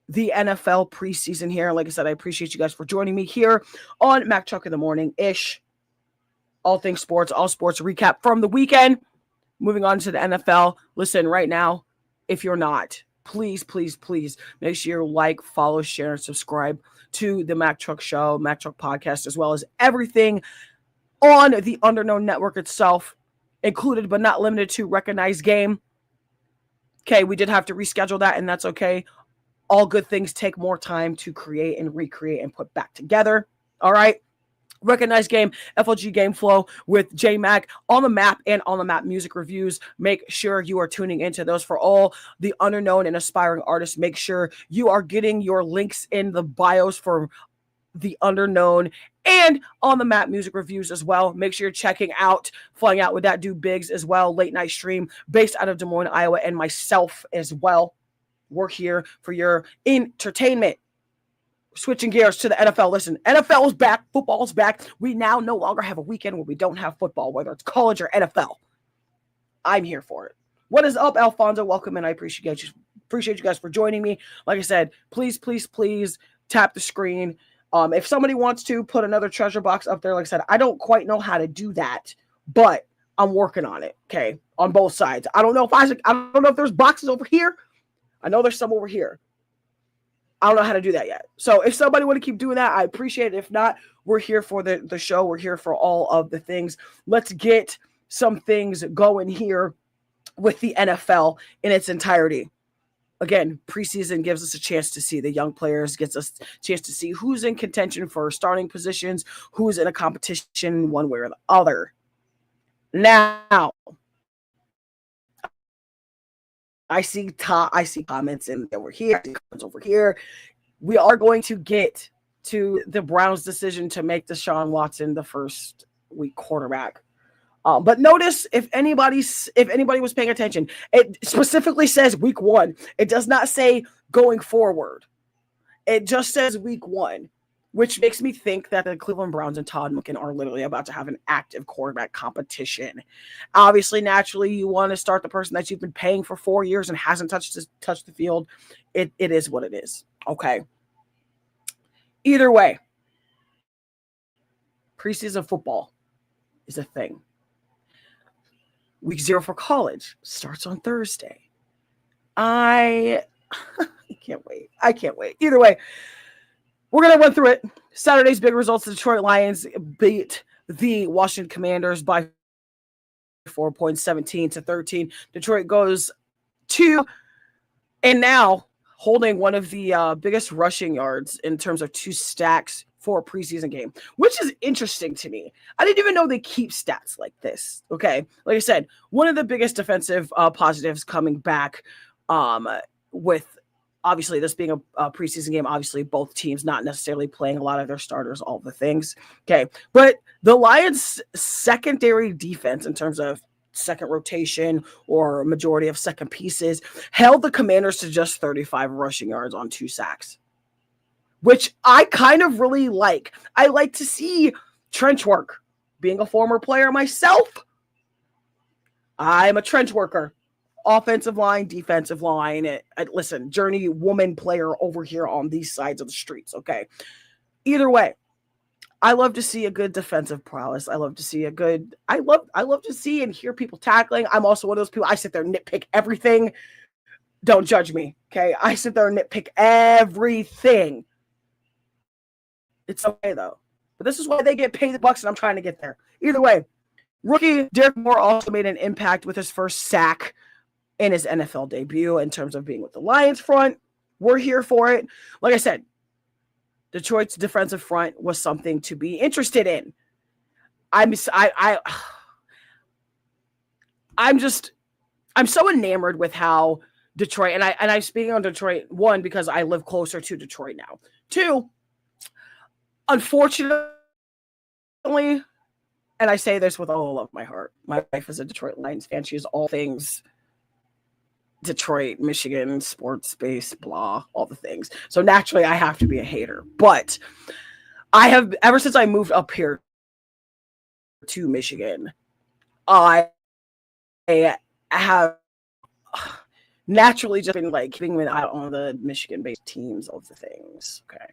the NFL preseason here. Like I said, I appreciate you guys for joining me here on Mac Truck in the Morning-ish. All things sports, all sports recap from the weekend. Moving on to the NFL. Listen, right now, if you're not, please make sure you like, follow, share, and subscribe to the Mac Truck Show, Mac Truck Podcast, as well as everything on the Underknown Network itself, included but not limited to Recognized Game. Okay, we did have to reschedule that, and that's okay. All good things take more time to create and recreate and put back together. All right. Recognized Game, FLG Game Flow with J-Mac, On the Map, and On the Map music reviews. Make sure you are tuning into those for all the underknown and aspiring artists. Make sure you are getting your links in the bios for the Underknown and On the Map music reviews as well. Make sure you're checking out Flying Out with That Dude Biggs as well, late night stream based out of Des Moines, Iowa, and myself as well. We're here for your entertainment. Switching gears to the NFL. Listen, NFL is back. Football is back. We now no longer have a weekend where we don't have football, whether it's college or NFL. I'm here for it. What is up, Alfonso? Welcome, and I appreciate you guys for joining me. Like I said, please tap the screen. If somebody wants to put another treasure box up there, like I said, I don't quite know how to do that, but I'm working on it. Okay, on both sides. I don't know if there's boxes over here. I know there's some over here. I don't know how to do that yet. So if somebody want to keep doing that, I appreciate it. If not, we're here for the show. We're here for all of the things. Let's get some things going here with the NFL in its entirety. Again, preseason gives us a chance to see the young players, gets us a chance to see who's in contention for starting positions, who's in a competition one way or the other. Now, I see comments and over here, comments over here. We are going to get to the Browns' decision to make Deshaun Watson the first week quarterback. But notice if anybody was paying attention, it specifically says week 1. It does not say going forward. It just says week 1, which makes me think that the Cleveland Browns and Todd Monken are literally about to have an active quarterback competition. Obviously, naturally, you want to start the person that you've been paying for 4 years and hasn't touched the field. It is what it is. Okay. Either way, preseason football is a thing. Week 0 for college starts on Thursday. I can't wait. Either way, we're going to run through it. Saturday's big results. The Detroit Lions beat the Washington Commanders by 4 points, 17-13. Detroit goes to, and now holding one of the biggest rushing yards in terms of 2 stacks for a preseason game, which is interesting to me. I didn't even know they keep stats like this. Okay. Like I said, one of the biggest defensive positives coming back with obviously this being a preseason game, obviously both teams not necessarily playing a lot of their starters, all the things. Okay. But the Lions secondary defense in terms of second rotation or majority of second pieces held the Commanders to just 35 rushing yards on 2 sacks. Which I kind of really like. I like to see trench work. Being a former player myself, I'm a trench worker. Offensive line, defensive line. Listen, journey woman player over here on these sides of the streets, okay? Either way, I love to see a good defensive prowess. I love to see I love to see and hear people tackling. I'm also one of those people, I sit there and nitpick everything. Don't judge me, okay? I sit there and nitpick everything. It's okay, though. But this is why they get paid the bucks, and I'm trying to get there. Either way, rookie Derek Moore also made an impact with his first sack in his NFL debut in terms of being with the Lions front. We're here for it. Like I said, Detroit's defensive front was something to be interested in. I'm so enamored with how Detroit, and I'm speaking on Detroit, 1, because I live closer to Detroit now. 2, unfortunately, and I say this with all of my heart. My wife is a Detroit Lions fan. She is all things Detroit, Michigan, sports space, blah, all the things. So naturally, I have to be a hater. But I have, ever since I moved up here to Michigan, I have naturally just been like keeping an eye on the Michigan-based teams of the things. Okay.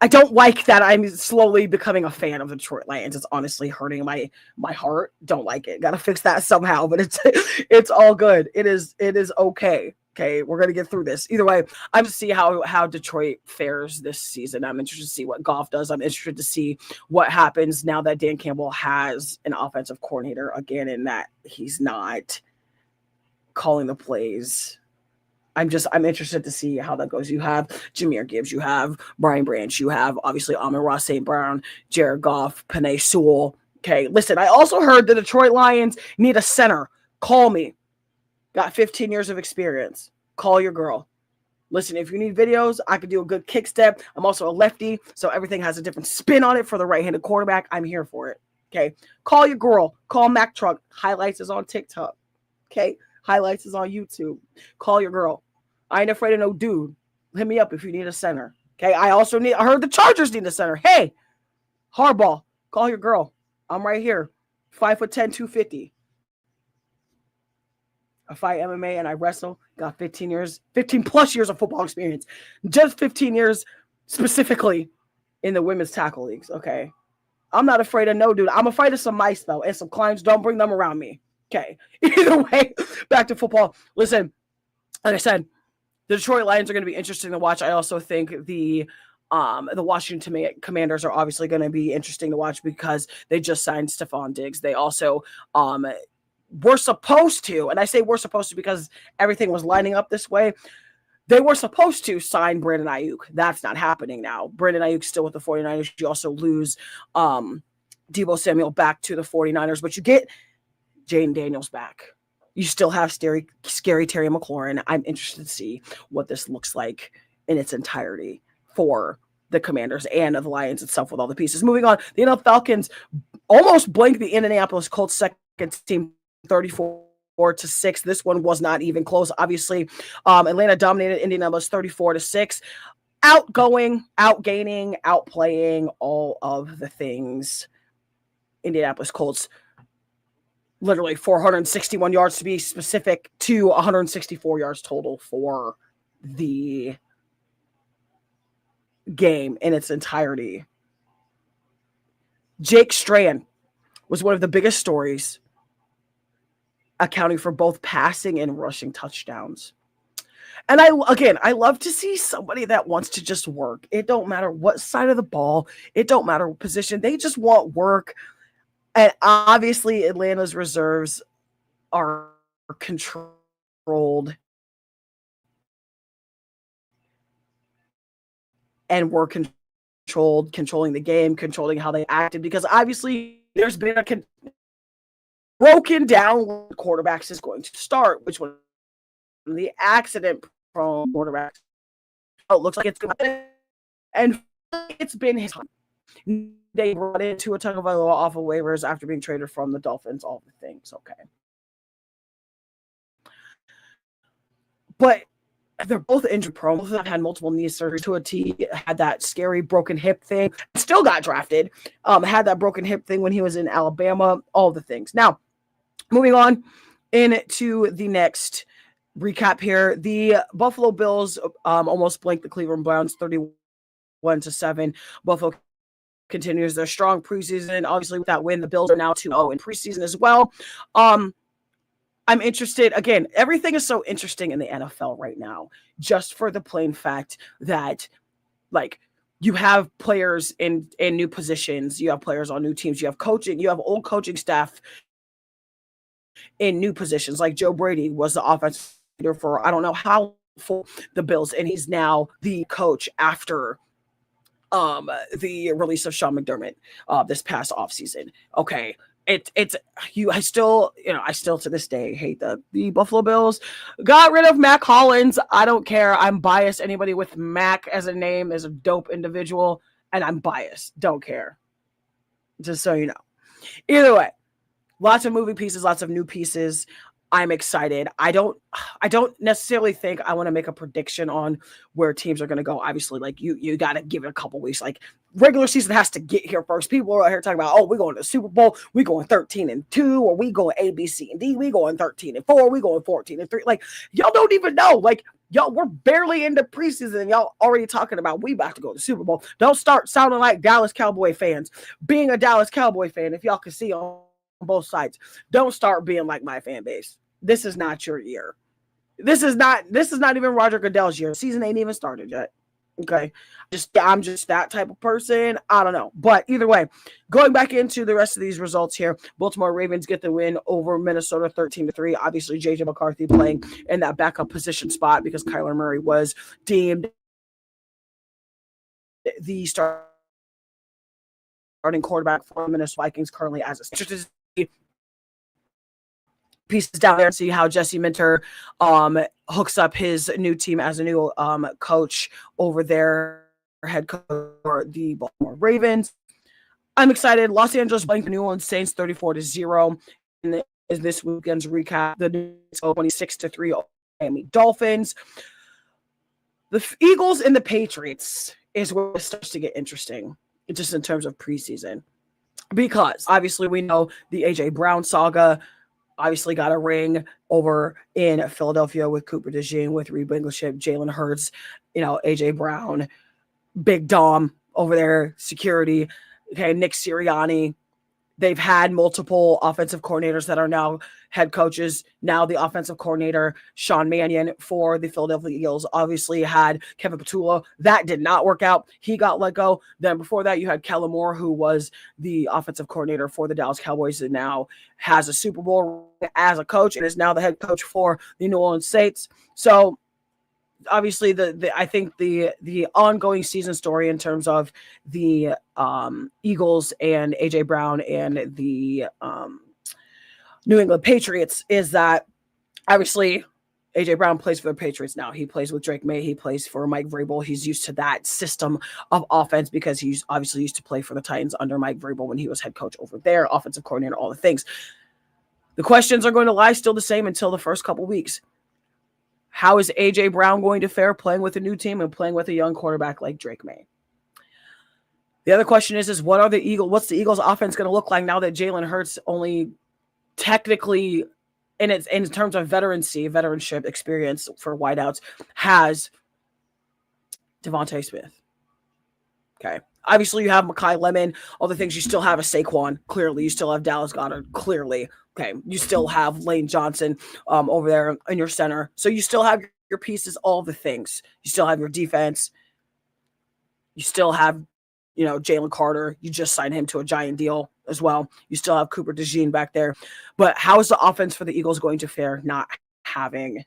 I don't like that I'm slowly becoming a fan of the Detroit Lions. It's honestly hurting my heart. Don't like it. Gotta fix that somehow, but it's all good. It is okay. Okay, we're gonna get through this. Either way, I'm to see how Detroit fares this season. I'm interested to see what Goff does. I'm interested to see what happens now that Dan Campbell has an offensive coordinator again, and that he's not calling the plays. I'm interested to see how that goes. You have Jahmyr Gibbs, you have Brian Branch, you have obviously Amon-Ra St. Brown, Jared Goff, Penei Sewell. Okay, listen, I also heard the Detroit Lions need a center. Call me. Got 15 years of experience. Call your girl. Listen, if you need videos, I could do a good kick step. I'm also a lefty, so everything has a different spin on it for the right-handed quarterback. I'm here for it. Okay, call your girl. Call Mac Truck. Highlights is on TikTok. Okay, highlights is on YouTube. Call your girl. I ain't afraid of no dude. Hit me up if you need a center. Okay. I heard the Chargers need a center. Hey, Harbaugh, call your girl. I'm right here. 5'10", 250. I fight MMA and I wrestle. Got 15 plus years of football experience. Just 15 years specifically in the women's tackle leagues. Okay. I'm not afraid of no dude. I'm afraid of some mice though, and some clients. Don't bring them around me. Okay. Either way, back to football. Listen, like I said, the Detroit Lions are going to be interesting to watch. I also think the Washington Commanders are obviously going to be interesting to watch because they just signed Stephon Diggs. They also were supposed to, and I say we're supposed to because everything was lining up this way. They were supposed to sign Brandon Ayuk. That's not happening now. Brandon Ayuk's still with the 49ers. You also lose Deebo Samuel back to the 49ers, but you get Jaden Daniels back. You still have scary Terry McLaurin. I'm interested to see what this looks like in its entirety for the Commanders and the Lions itself with all the pieces. Moving on, the NFL Falcons almost blanked the Indianapolis Colts second team 34-6. This one was not even close. Obviously, Atlanta dominated Indianapolis 34-6. Outgaining, outplaying all of the things. Indianapolis Colts literally 461 yards to be specific to 164 yards total for the game in its entirety. Jake Strahan was one of the biggest stories, accounting for both passing and rushing touchdowns. And I love to see somebody that wants to just work. It don't matter what side of the ball. It don't matter what position. They just want work. And obviously Atlanta's reserves are controlled and were controlling the game, controlling how they acted, because obviously there's been a broken down quarterbacks is going to start, which one the accident prone quarterbacks. Oh, it looks like it's good. And it's been his time. They brought in Tua Tagovailoa off of waivers after being traded from the Dolphins, all the things, okay. But they're both injury prone. Both of them had multiple knee surgeries. Tua had that scary broken hip thing. Still got drafted. Had that broken hip thing when he was in Alabama. All the things. Now, moving on into the next recap here. The Buffalo Bills almost blanked the Cleveland Browns 31-7. Buffalo continues their strong preseason. Obviously, with that win, the Bills are now 2-0 in preseason as well. I'm interested. Again, everything is so interesting in the NFL right now, just for the plain fact that, like, you have players in new positions, you have players on new teams, you have coaching, you have old coaching staff in new positions. Like Joe Brady was the offensive leader for I don't know how for the Bills, and he's now the coach after the release of Sean McDermott this past offseason. Okay. I still to this day hate the Buffalo Bills. Got rid of Mac Hollins. I don't care. I'm biased. Anybody with Mac as a name is a dope individual, and I'm biased. Don't care. Just so you know. Either way, lots of moving pieces, lots of new pieces. I'm excited. I don't necessarily think I want to make a prediction on where teams are going to go. Obviously, like you got to give it a couple weeks. Like regular season has to get here first. People are out here talking about, oh, we're going to the Super Bowl. We going 13-2, or we going A, B, C, and D. We going 13-4. We going 14-3. Like y'all don't even know. Like y'all, we're barely into preseason, and y'all already talking about we about to go to the Super Bowl. Don't start sounding like Dallas Cowboy fans. Being a Dallas Cowboy fan, if y'all can see on both sides, don't start being like my fan base. This is not your year. This is not even Roger Goodell's year. Season ain't even started yet. Okay. I'm just that type of person. I don't know. But either way, going back into the rest of these results here, Baltimore Ravens get the win over Minnesota 13-3. Obviously, JJ McCarthy playing in that backup position spot because Kyler Murray was deemed the starting quarterback for the Minnesota Vikings currently as a pieces down there and see how Jesse Minter hooks up his new team as a new coach over there, head coach for the Baltimore Ravens. I'm excited. Los Angeles playing the New Orleans Saints 34-0 in this weekend's recap. The 26-3 Miami Dolphins. The Eagles and the Patriots is where it starts to get interesting, just in terms of preseason, because obviously we know the AJ Brown saga obviously got a ring over in Philadelphia with Cooper DeJean, with Reed Blankenship, Jalen Hurts, AJ Brown, Big Dom over there, security. Okay, Nick Sirianni. They've had multiple offensive coordinators that are now head coaches. Now the offensive coordinator, Sean Mannion, for the Philadelphia Eagles, obviously had Kevin Patullo. That did not work out. He got let go. Then before that, you had Kellen Moore, who was the offensive coordinator for the Dallas Cowboys and now has a Super Bowl as a coach and is now the head coach for the New Orleans Saints. So obviously I think the ongoing season story in terms of the Eagles and AJ Brown and the New England Patriots is that obviously AJ Brown plays for the Patriots now. He plays with Drake May. He plays for Mike Vrabel. He's used to that system of offense because he's obviously used to play for the Titans under Mike Vrabel when he was head coach over there, offensive coordinator, all the things. The questions are going to lie still the same until the first couple weeks. How is AJ Brown going to fare playing with a new team and playing with a young quarterback like Drake May? The other question is what's the Eagles offense going to look like now that Jalen Hurts only technically in terms of veteranship experience for wideouts has Devontae Smith. Okay. Obviously you have Mekhi Lemon, all the things. You still have a Saquon, clearly. You still have Dallas Goedert, clearly. Okay, you still have Lane Johnson over there in your center. So you still have your pieces, all the things. You still have your defense. You still have, Jalen Carter. You just signed him to a giant deal as well. You still have Cooper DeJean back there. But how is the offense for the Eagles going to fare not having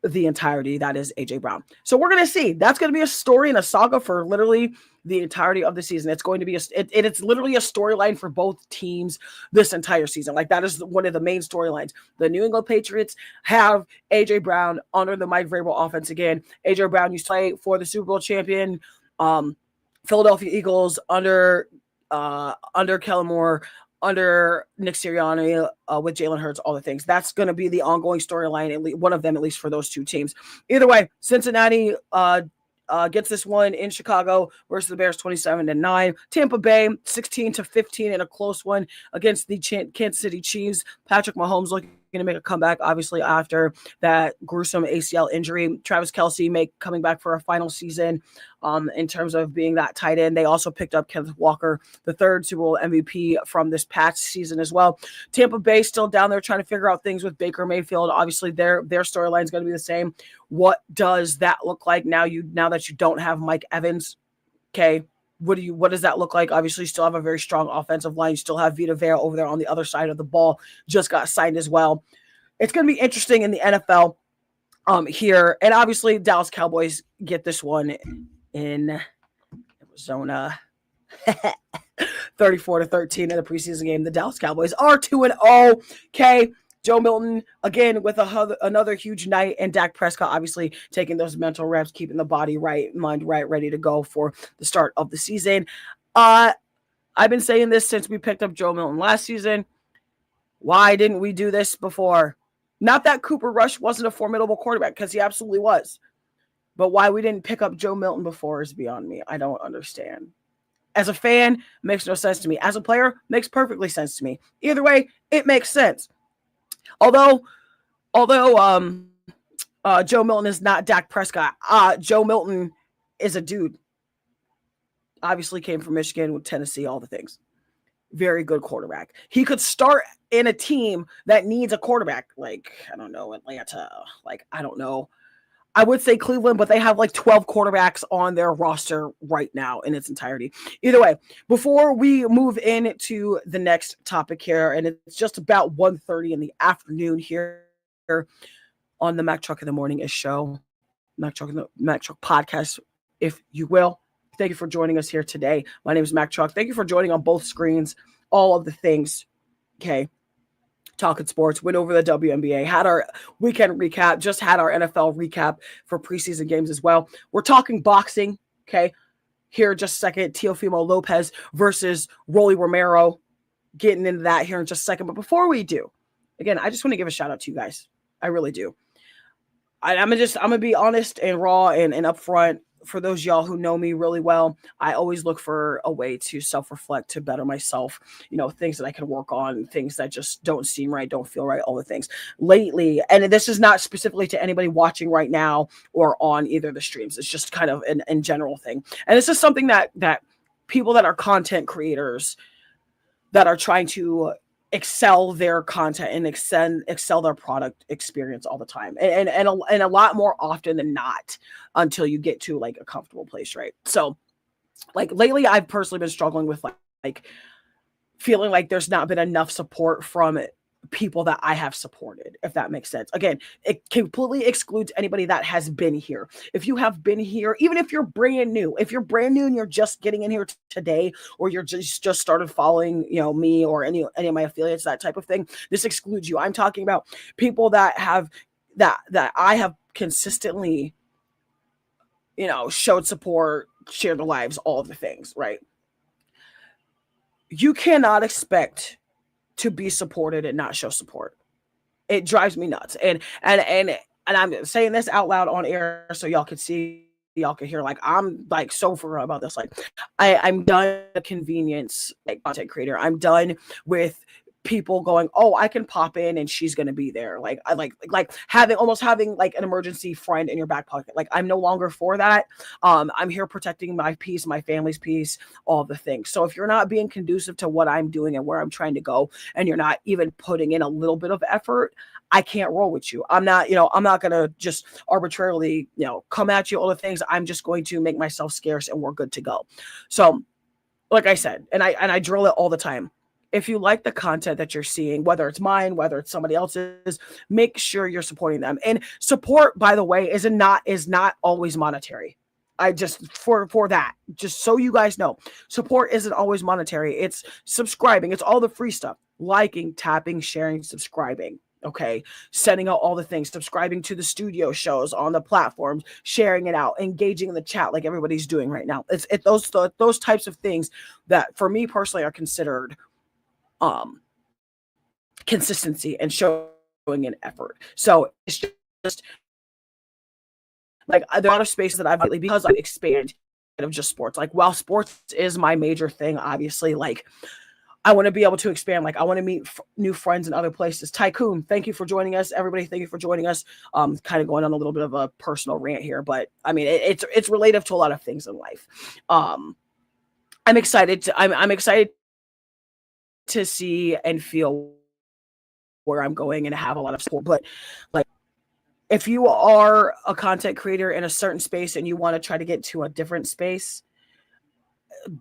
the entirety that is AJ Brown? So we're going to see. That's going to be a story and a saga for literally the entirety of the season. It's going to be it's literally a storyline for both teams this entire season. Like that is one of the main storylines. The New England Patriots have AJ Brown under the Mike Vrabel offense again. AJ Brown used to play for the Super Bowl champion Philadelphia Eagles under Kellen Moore, under Nick Sirianni, with Jalen Hurts, all the things. That's going to be the ongoing storyline, one of them at least for those two teams. Either way, Cincinnati gets this one in Chicago versus the Bears 27-9. Tampa Bay 16-15 in a close one against the Kansas City Chiefs. Patrick Mahomes looking to make a comeback, obviously, after that gruesome ACL injury. Travis Kelce coming back for a final season in terms of being that tight end. They also picked up Kenneth Walker, the third Super Bowl MVP from this past season as well. Tampa Bay still down there trying to figure out things with Baker Mayfield. Obviously, their storyline is going to be the same. What does that look like now that you don't have Mike Evans? Okay. What does that look like? Obviously, you still have a very strong offensive line. You still have Vita Vea over there on the other side of the ball. Just got signed as well. It's going to be interesting in the NFL here. And obviously, Dallas Cowboys get this one in Arizona. 34-13 in the preseason game. The Dallas Cowboys are 2-0. Okay. Joe Milton, again, with another huge night, and Dak Prescott obviously taking those mental reps, keeping the body right, mind right, ready to go for the start of the season. I I've been saying this since we picked up Joe Milton last season. Why didn't we do this before? Not that Cooper Rush wasn't a formidable quarterback, because he absolutely was. But why we didn't pick up Joe Milton before is beyond me. I don't understand. As a fan, makes no sense to me. As a player, makes perfectly sense to me. Either way, it makes sense. Although Joe Milton is not Dak Prescott. Joe Milton is a dude. Obviously came from Michigan, with Tennessee, all the things. Very good quarterback. He could start in a team that needs a quarterback, like, I don't know, Atlanta, like, I don't know. I would say Cleveland, but they have like 12 quarterbacks on their roster right now in its entirety. Either way, before we move into the next topic here, and it's just about 1:30 in the afternoon here on the Mack Truck in the Morning show, Mack Truck podcast, if you will. Thank you for joining us here today. My name is Mack Truck. Thank you for joining on both screens, all of the things. Okay. Talking sports, went over the WNBA, had our weekend recap, just had our NFL recap for preseason games as well. We're talking boxing, okay? Here in just a second, Teofimo Lopez versus Rolly Romero. Getting into that here in just a second. But before we do, again, I just want to give a shout out to you guys. I really do. I'm gonna be honest and raw and upfront. For those y'all who know me really well, I always look for a way to self-reflect, to better myself, things that I can work on, things that just don't seem right, don't feel right, all the things. Lately, and this is not specifically to anybody watching right now or on either of the streams, it's just kind of an general thing. And this is something that people that are content creators that are trying to excel their content and excel their product experience all the time, and a lot more often than not, until you get to like a comfortable place, right? So like lately I've personally been struggling with like feeling like there's not been enough support from people that I have supported, if that makes sense. Again, it completely excludes anybody that has been here. If you have been here, even if you're brand new, and you're just getting in here today, or you're just started following, me or any of my affiliates, that type of thing, this excludes you. I'm talking about people that have that I have consistently, showed support, shared their lives, all of the things, right? You cannot expect to be supported and not show support. It drives me nuts. And I'm saying this out loud on air so y'all can see, y'all can hear, like, I'm like so for real about this. Like, I'm done with convenience, like, content creator. I'm done with people going, oh, I can pop in and she's gonna be there. Like, I like having like an emergency friend in your back pocket. Like, I'm no longer for that. I'm here protecting my peace, my family's peace, all the things. So if you're not being conducive to what I'm doing and where I'm trying to go, and you're not even putting in a little bit of effort, I can't roll with you. I'm not gonna just arbitrarily, come at you, all the things. I'm just going to make myself scarce and we're good to go. So like I said, and I drill it all the time. If you like the content that you're seeing, whether it's mine, whether it's somebody else's, make sure you're supporting them. And support, by the way, is not always monetary. I just for that, just so you guys know, support isn't always monetary. It's subscribing. It's all the free stuff: liking, tapping, sharing, subscribing. Okay, sending out all the things, subscribing to the studio shows on the platforms, sharing it out, engaging in the chat like everybody's doing right now. It's those types of things that, for me personally, are considered consistency and showing an effort. So it's just like there are other spaces that I've lately, because I expand of just sports. Like, while sports is my major thing, obviously, like, I want to be able to expand. Like, I want to meet new friends in other places. Tycoon, thank you for joining us. Everybody, thank you for joining us. Kind of going on a little bit of a personal rant here, but I mean, it's relative to a lot of things in life. I'm excited to see and feel where I'm going and have a lot of support. But like, if you are a content creator in a certain space and you want to try to get to a different space,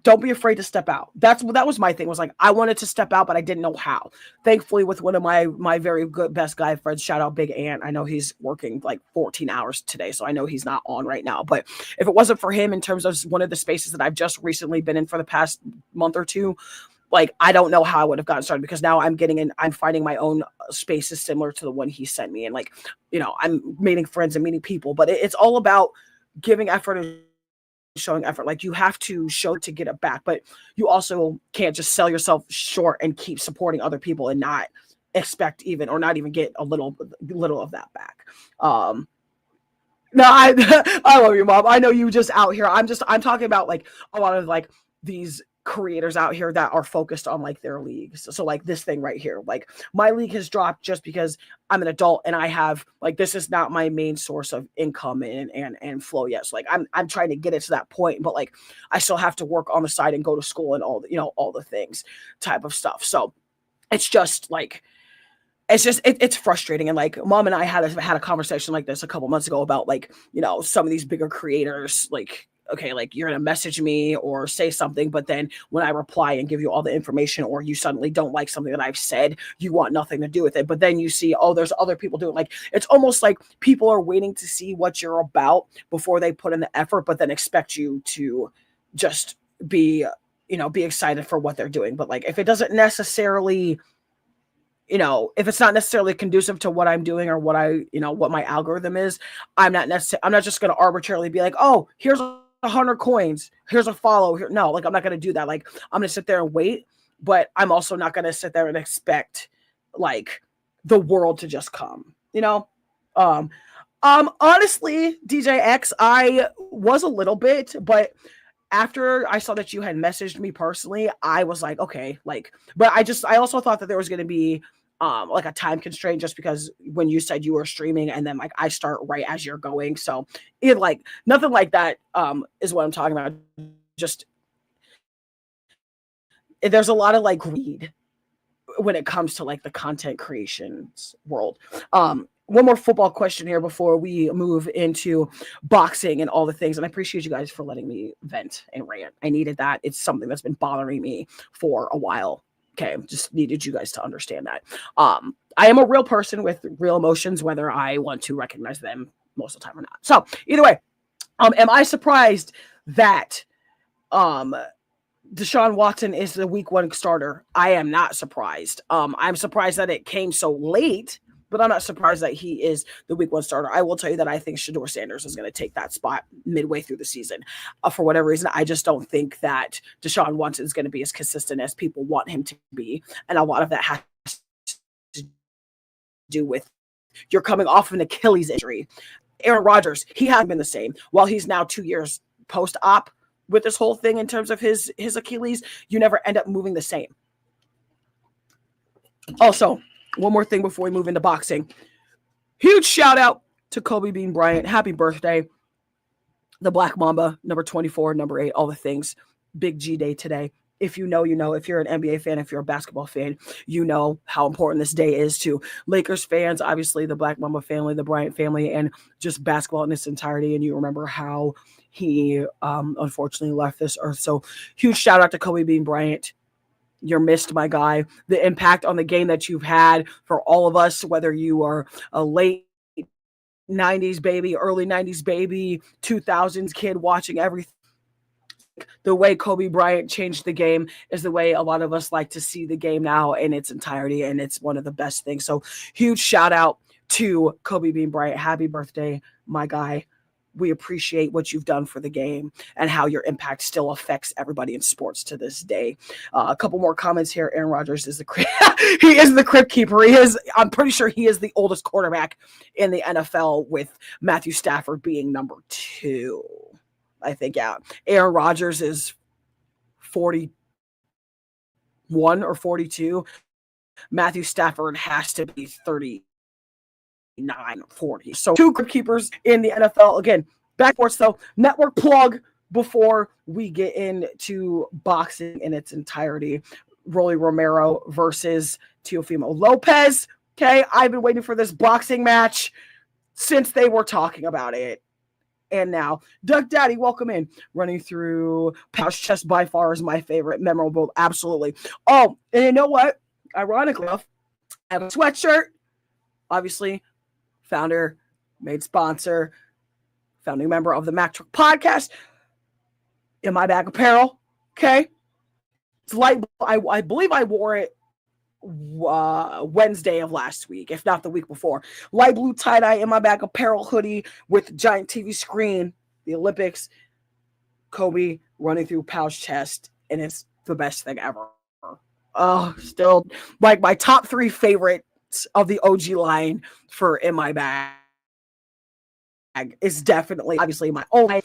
don't be afraid to step out. That was my thing, was like, I wanted to step out, but I didn't know how. Thankfully, with one of my very good best guy friends, shout out Big Ant. I know he's working like 14 hours today, so I know he's not on right now. But if it wasn't for him, in terms of one of the spaces that I've just recently been in for the past month or two, like, I don't know how I would have gotten started, because now I'm finding my own spaces similar to the one he sent me. And like, I'm meeting friends and meeting people, but it's all about giving effort and showing effort. Like, you have to show to get it back, but you also can't just sell yourself short and keep supporting other people and not expect even or not even get a little of that back. No, I love you, Mom. I know you just out here. I'm talking about like a lot of like these creators out here that are focused on like their leagues. So like this thing right here, like my league has dropped just because I'm an adult and I have like, this is not my main source of income and flow yet. So like I'm trying to get it to that point, but like I still have to work on the side and go to school and all the, all the things type of stuff. So it's just like, it's frustrating. And like Mom and I had a conversation like this a couple months ago about like, some of these bigger creators, like, okay, like you're going to message me or say something, but then when I reply and give you all the information, or you suddenly don't like something that I've said, you want nothing to do with it. But then you see, oh, there's other people doing it. Like, it's almost like people are waiting to see what you're about before they put in the effort, but then expect you to just be excited for what they're doing. But like, if it doesn't necessarily, if it's not necessarily conducive to what I'm doing or what what my algorithm is, I'm not just going to arbitrarily be like, oh, here's 100 coins, here's a follow here. No, like I'm not going to do that. Like, I'm going to sit there and wait, but I'm also not going to sit there and expect like the world to just come, honestly, DJ X, I was a little bit, but after I saw that you had messaged me personally, I was like, okay, like, but I also thought that there was going to be like a time constraint, just because when you said you were streaming and then like I start right as you're going. So it like nothing like that is what I'm talking about. Just there's a lot of like greed when it comes to like the content creations world. One more football question here before we move into boxing and all the things. And I appreciate you guys for letting me vent and rant. I needed that. It's something that's been bothering me for a while. Okay, just needed you guys to understand that. I am a real person with real emotions, whether I want to recognize them most of the time or not. So either way, am I surprised that Deshaun Watson is the week 1 starter? I am not surprised. I'm surprised that it came so late, but I'm not surprised that he is the week 1 starter. I will tell you that I think Shedeur Sanders is going to take that spot midway through the season. For whatever reason, I just don't think that Deshaun Watson is going to be as consistent as people want him to be. And a lot of that has to do with you're coming off of an Achilles injury. Aaron Rodgers, he hasn't been the same. While he's now 2 years post-op with this whole thing in terms of his Achilles, you never end up moving the same. Also, one more thing before we move into boxing. Huge shout out to Kobe Bean Bryant. Happy birthday. The Black Mamba, number 24, number 8, all the things. Big G Day today. If you know, you know. If you're an NBA fan, if you're a basketball fan, you know how important this day is to Lakers fans, obviously the Black Mamba family, the Bryant family, and just basketball in its entirety. And you remember how he unfortunately left this earth. So huge shout out to Kobe Bean Bryant. You're missed, my guy. The impact on the game that you've had for all of us, whether you are a late 90s baby, early 90s baby, 2000s kid watching everything. The way Kobe Bryant changed the game is the way a lot of us like to see the game now in its entirety, and it's one of the best things. So huge shout out to Kobe Bean Bryant. Happy birthday, my guy. We appreciate what you've done for the game and how your impact still affects everybody in sports to this day. A couple more comments here. Aaron Rodgers is he is the crypt keeper. I'm pretty sure he is the oldest quarterback in the NFL, with Matthew Stafford being number 2. I think, yeah. Aaron Rodgers is 41 or 42. Matthew Stafford has to be 30. 940. So 2 crypt keepers in the NFL. Again, back sports though. Network plug before we get into boxing in its entirety. Rolly Romero versus Teofimo Lopez. Okay, I've been waiting for this boxing match since they were talking about it. And now, Duck Daddy, welcome in. Running through Pouch Chest by far is my favorite. Memorable, absolutely. Oh, and you know what? Ironically enough, I have a sweatshirt. Obviously, founder, made sponsor, founding member of the Mack Truck Podcast. In my bag apparel, okay? It's light. I believe I wore it Wednesday of last week, if not the week before. Light blue tie-dye in my bag apparel hoodie with giant TV screen, the Olympics. Kobe running through Pow's chest, and it's the best thing ever. Oh, still like my top 3 favorites of the OG line for In My Bag is definitely obviously my own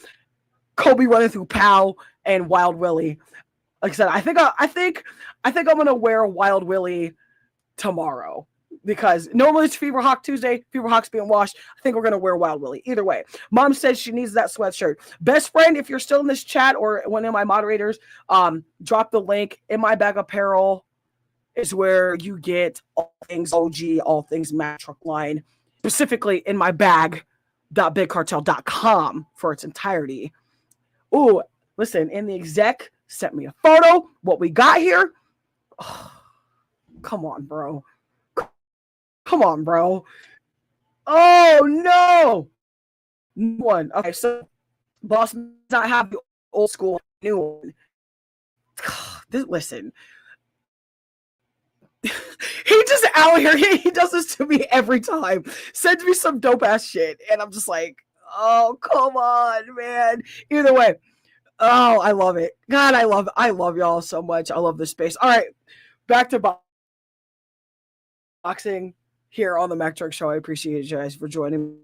Kobe running through Pow and Wild Willie. Like I said, I think I'm gonna wear Wild Willie tomorrow because normally it's Fever Hawk Tuesday. Fever Hawk's being washed. I think we're gonna wear Wild Willie. Either way, Mom says she needs that sweatshirt. Best friend, if you're still in this chat or one of my moderators, drop the link. In My Bag Apparel is where you get all things OG, all things Mack Truck line, specifically In My Bag.bigcartel.com for its entirety. Ooh, listen, and the exec sent me a photo. What we got here? Oh, come on, bro. Come on, bro. Oh no. One. Okay, so boss does not have the old school new one. Listen. He just out here. He does this to me every time. Sends me some dope ass shit, and I'm just like, oh come on, man. Either way, oh I love it. God, I love y'all so much. I love this space. All right, back to boxing here on the Mack Truck Show. I appreciate you guys for joining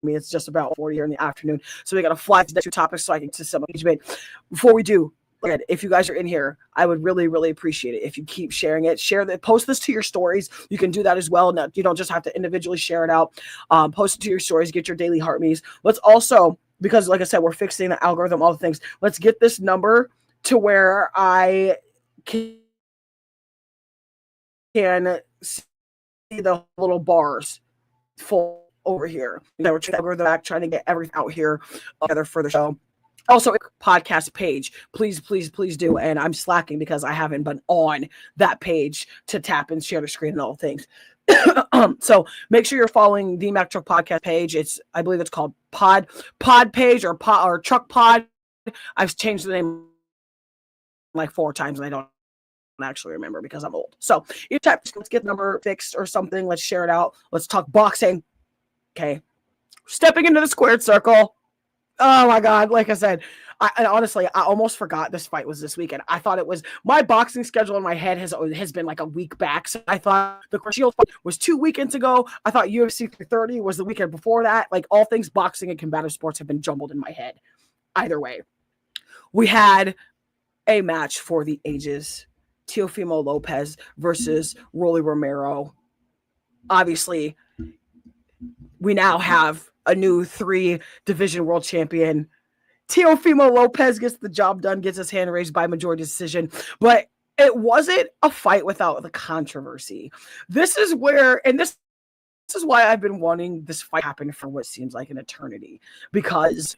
me. It's just about 40 here in the afternoon, so we got to fly to the next 2 topics so I can get to some engagement. Before we do, if you guys are in here, I would really, really appreciate it if you keep sharing it. Post this to your stories. You can do that as well. Now, you don't just have to individually share it out. Post it to your stories. Get your daily heart me's. Let's also, because like I said, we're fixing the algorithm, all the things. Let's get this number to where I can see the little bars full over here. We're trying to get everything out here together for the show. Also, podcast page, please do. And I'm slacking because I haven't been on that page to tap and share the screen and all things. So make sure you're following the Mack Truck podcast page. I believe it's called Pod page or Truck Pod. I've changed the name like 4 times and I don't actually remember because I'm old. So you tap, let's get the number fixed or something. Let's share it out. Let's talk boxing. Okay. Stepping into the squared circle. Oh my God. Like I said, I honestly, I almost forgot this fight was this weekend. I thought it was my boxing schedule in my head has been like a week back. So I thought the Shield fight was 2 weekends ago. I thought UFC 330 was the weekend before that. Like all things boxing and combative sports have been jumbled in my head. Either way, we had a match for the ages. Teofimo Lopez versus Rolly Romero. Obviously, we now have a new 3-division world champion. Teofimo Lopez gets the job done, gets his hand raised by majority decision, but it wasn't a fight without the controversy. This is where, and this is why I've been wanting this fight to happen for what seems like an eternity, because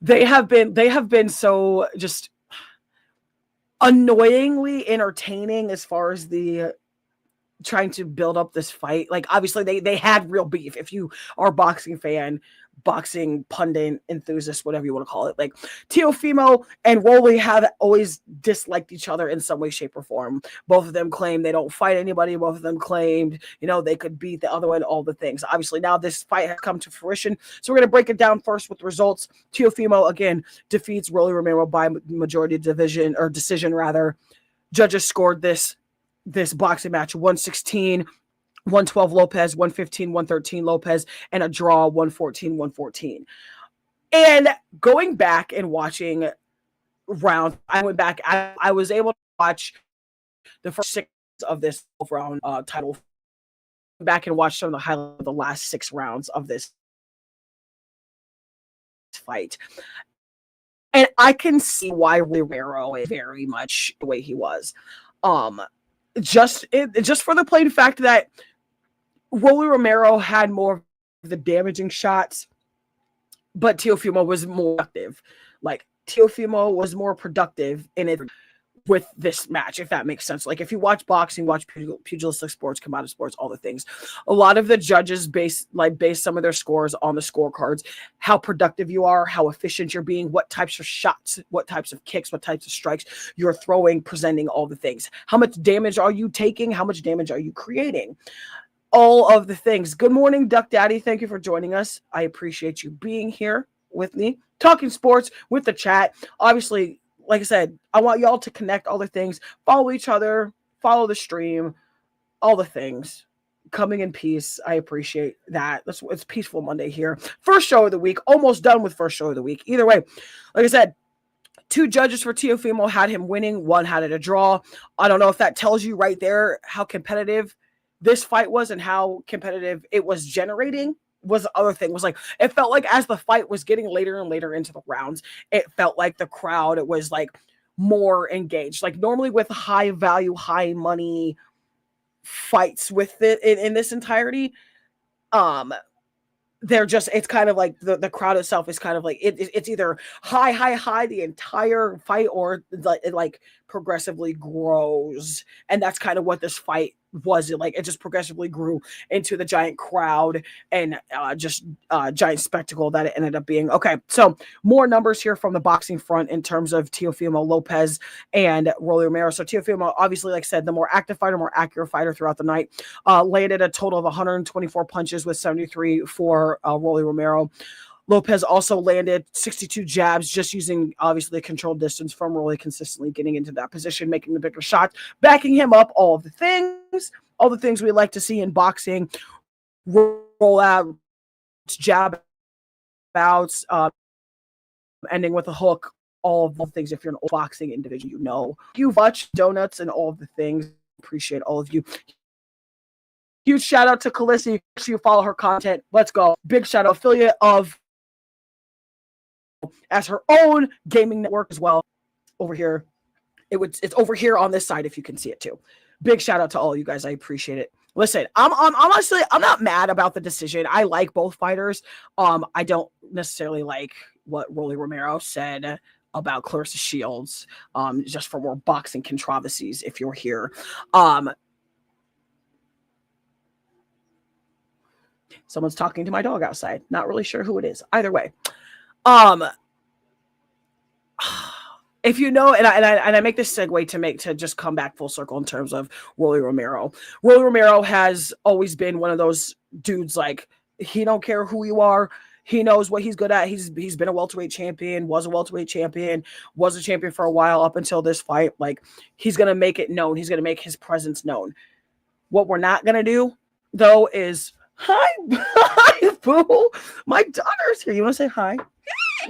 they have been so just annoyingly entertaining as far as the trying to build up this fight. Like obviously they had real beef. If you are a boxing fan, boxing pundit, enthusiast, whatever you want to call it, like Teofimo and Rolly have always disliked each other in some way, shape, or form. Both of them claim they don't fight anybody. Both of them claimed, they could beat the other one, all the things. Obviously now this fight has come to fruition. So we're going to break it down first with the results. Teofimo again defeats Rolly Romero by majority decision. Judges scored this boxing match 116, 112 Lopez, 115, 113 Lopez, and a draw 114, 114. And going back and watching rounds, I went back, I was able to watch the first 6 of this round title. Back and watch some of the highlights of the last 6 rounds of this fight. And I can see why Romero is very much the way he was. Just for the plain fact that Rolly Romero had more of the damaging shots, but Teofimo was more productive. Like Teofimo was more productive in it with this match, if that makes sense. Like if you watch boxing, watch pugilistic sports, combative sports, all the things, a lot of the judges base some of their scores on the scorecards, how productive you are, how efficient you're being, what types of shots, what types of kicks, what types of strikes you're throwing, presenting, all the things. How much damage are you taking? How much damage are you creating? All of the things. Good morning, Duck Daddy. Thank you for joining us. I appreciate you being here with me. talking sports with the chat. Obviously, like I said, I want y'all to connect all the things, follow each other, follow the stream, all the things. Coming in peace. I appreciate that. It's Peaceful Monday here. First show of the week. Almost done with first show of the week. Either way, like I said, 2 judges for Teofimo had him winning. 1 had it a draw. I don't know if that tells you right there how competitive this fight was and how competitive it was generating. Was the other thing. Was like, it felt like as the fight was getting later and later into the rounds, it felt like the crowd was like more engaged. Like normally with high value, high money fights with it in this entirety, they're just, it's kind of like the crowd itself is kind of like it's either high the entire fight, or it like progressively grows. And that's kind of what this fight was. It just progressively grew into the giant crowd and just giant spectacle that it ended up being. Okay, so more numbers here from the boxing front in terms of Teofimo Lopez and Rolly Romero. So Teofimo, obviously, like I said, the more active fighter, more accurate fighter throughout the night, landed a total of 124 punches with 73 for Rolly Romero. Lopez also landed 62 jabs, just using obviously controlled distance from Rolly, consistently getting into that position, making the bigger shots, backing him up, all the things we like to see in boxing. Roll out, jab outs, ending with a hook, all of the things. If you're an old boxing individual, you know. You watch donuts and all of the things. Appreciate all of you. Huge shout out to Calissa. You follow her content. Let's go. Big shout out, affiliate of as her own gaming network as well. Over here, it's over here on this side if you can see it too. Big shout out to all you guys. I appreciate it. Listen, I'm honestly, I'm not mad about the decision. I like both fighters. I don't necessarily like what Rolly Romero said about Clarissa Shields, just for more boxing controversies if you're here. Someone's talking to my dog outside. Not really sure who it is. Either way. If you know, and I make this segue to just come back full circle in terms of Rolly Romero. Rolly Romero has always been one of those dudes, like, he don't care who you are. He knows what he's good at. He's been a welterweight champion, was a welterweight champion, was a champion for a while up until this fight. Like, he's going to make it known. He's going to make his presence known. What we're not going to do, though, is, hi, boo. My daughter's here. You want to say hi?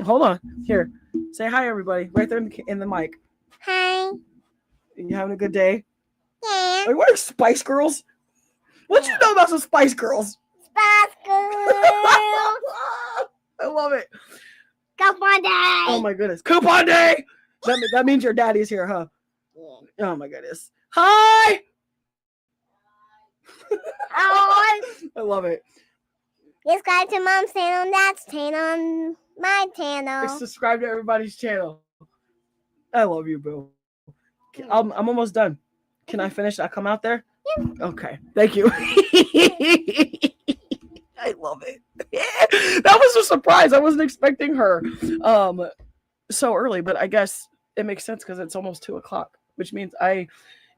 Hold on. Here. Say hi, everybody. Right there in the mic. Hi. You having a good day? Yeah. Are you wearing Spice Girls? What you know about some Spice Girls? Spice Girls. I love it. Coupon day. Oh my goodness. Coupon day. That means your daddy's here, huh? Yeah. Oh my goodness. Hi. Hi. I love it. Subscribe to Mom's channel, Dad's channel, my channel. Subscribe to everybody's channel. I love you, boo. I'm almost done. Can I finish? I come out there? Yeah. Okay. Thank you. I love it. That was a surprise. I wasn't expecting her so early, but I guess it makes sense because it's almost 2:00, which means I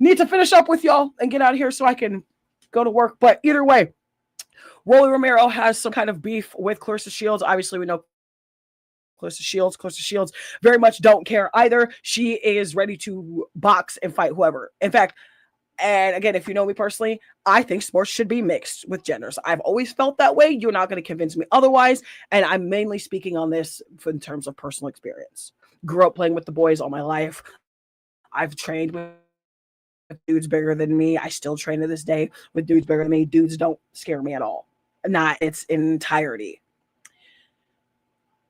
need to finish up with y'all and get out of here so I can go to work. But either way, Rolly Romero has some kind of beef with Clarissa Shields. Obviously, we know Clarissa Shields very much don't care either. She is ready to box and fight whoever. In fact, and again, if you know me personally, I think sports should be mixed with genders. I've always felt that way. You're not going to convince me otherwise. And I'm mainly speaking on this in terms of personal experience. Grew up playing with the boys all my life. I've trained with dudes bigger than me. I still train to this day with dudes bigger than me. Dudes don't scare me at all. Not its entirety.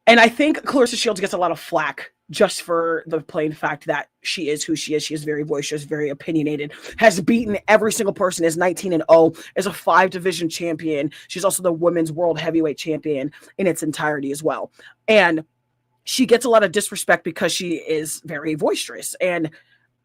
And I think Clarissa Shields gets a lot of flack just for the plain fact that she is who she is. She is very boisterous, very opinionated, has beaten every single person, is 19-0, is a 5-division champion. She's also the women's world heavyweight champion in its entirety as well. And she gets a lot of disrespect because she is very boisterous. And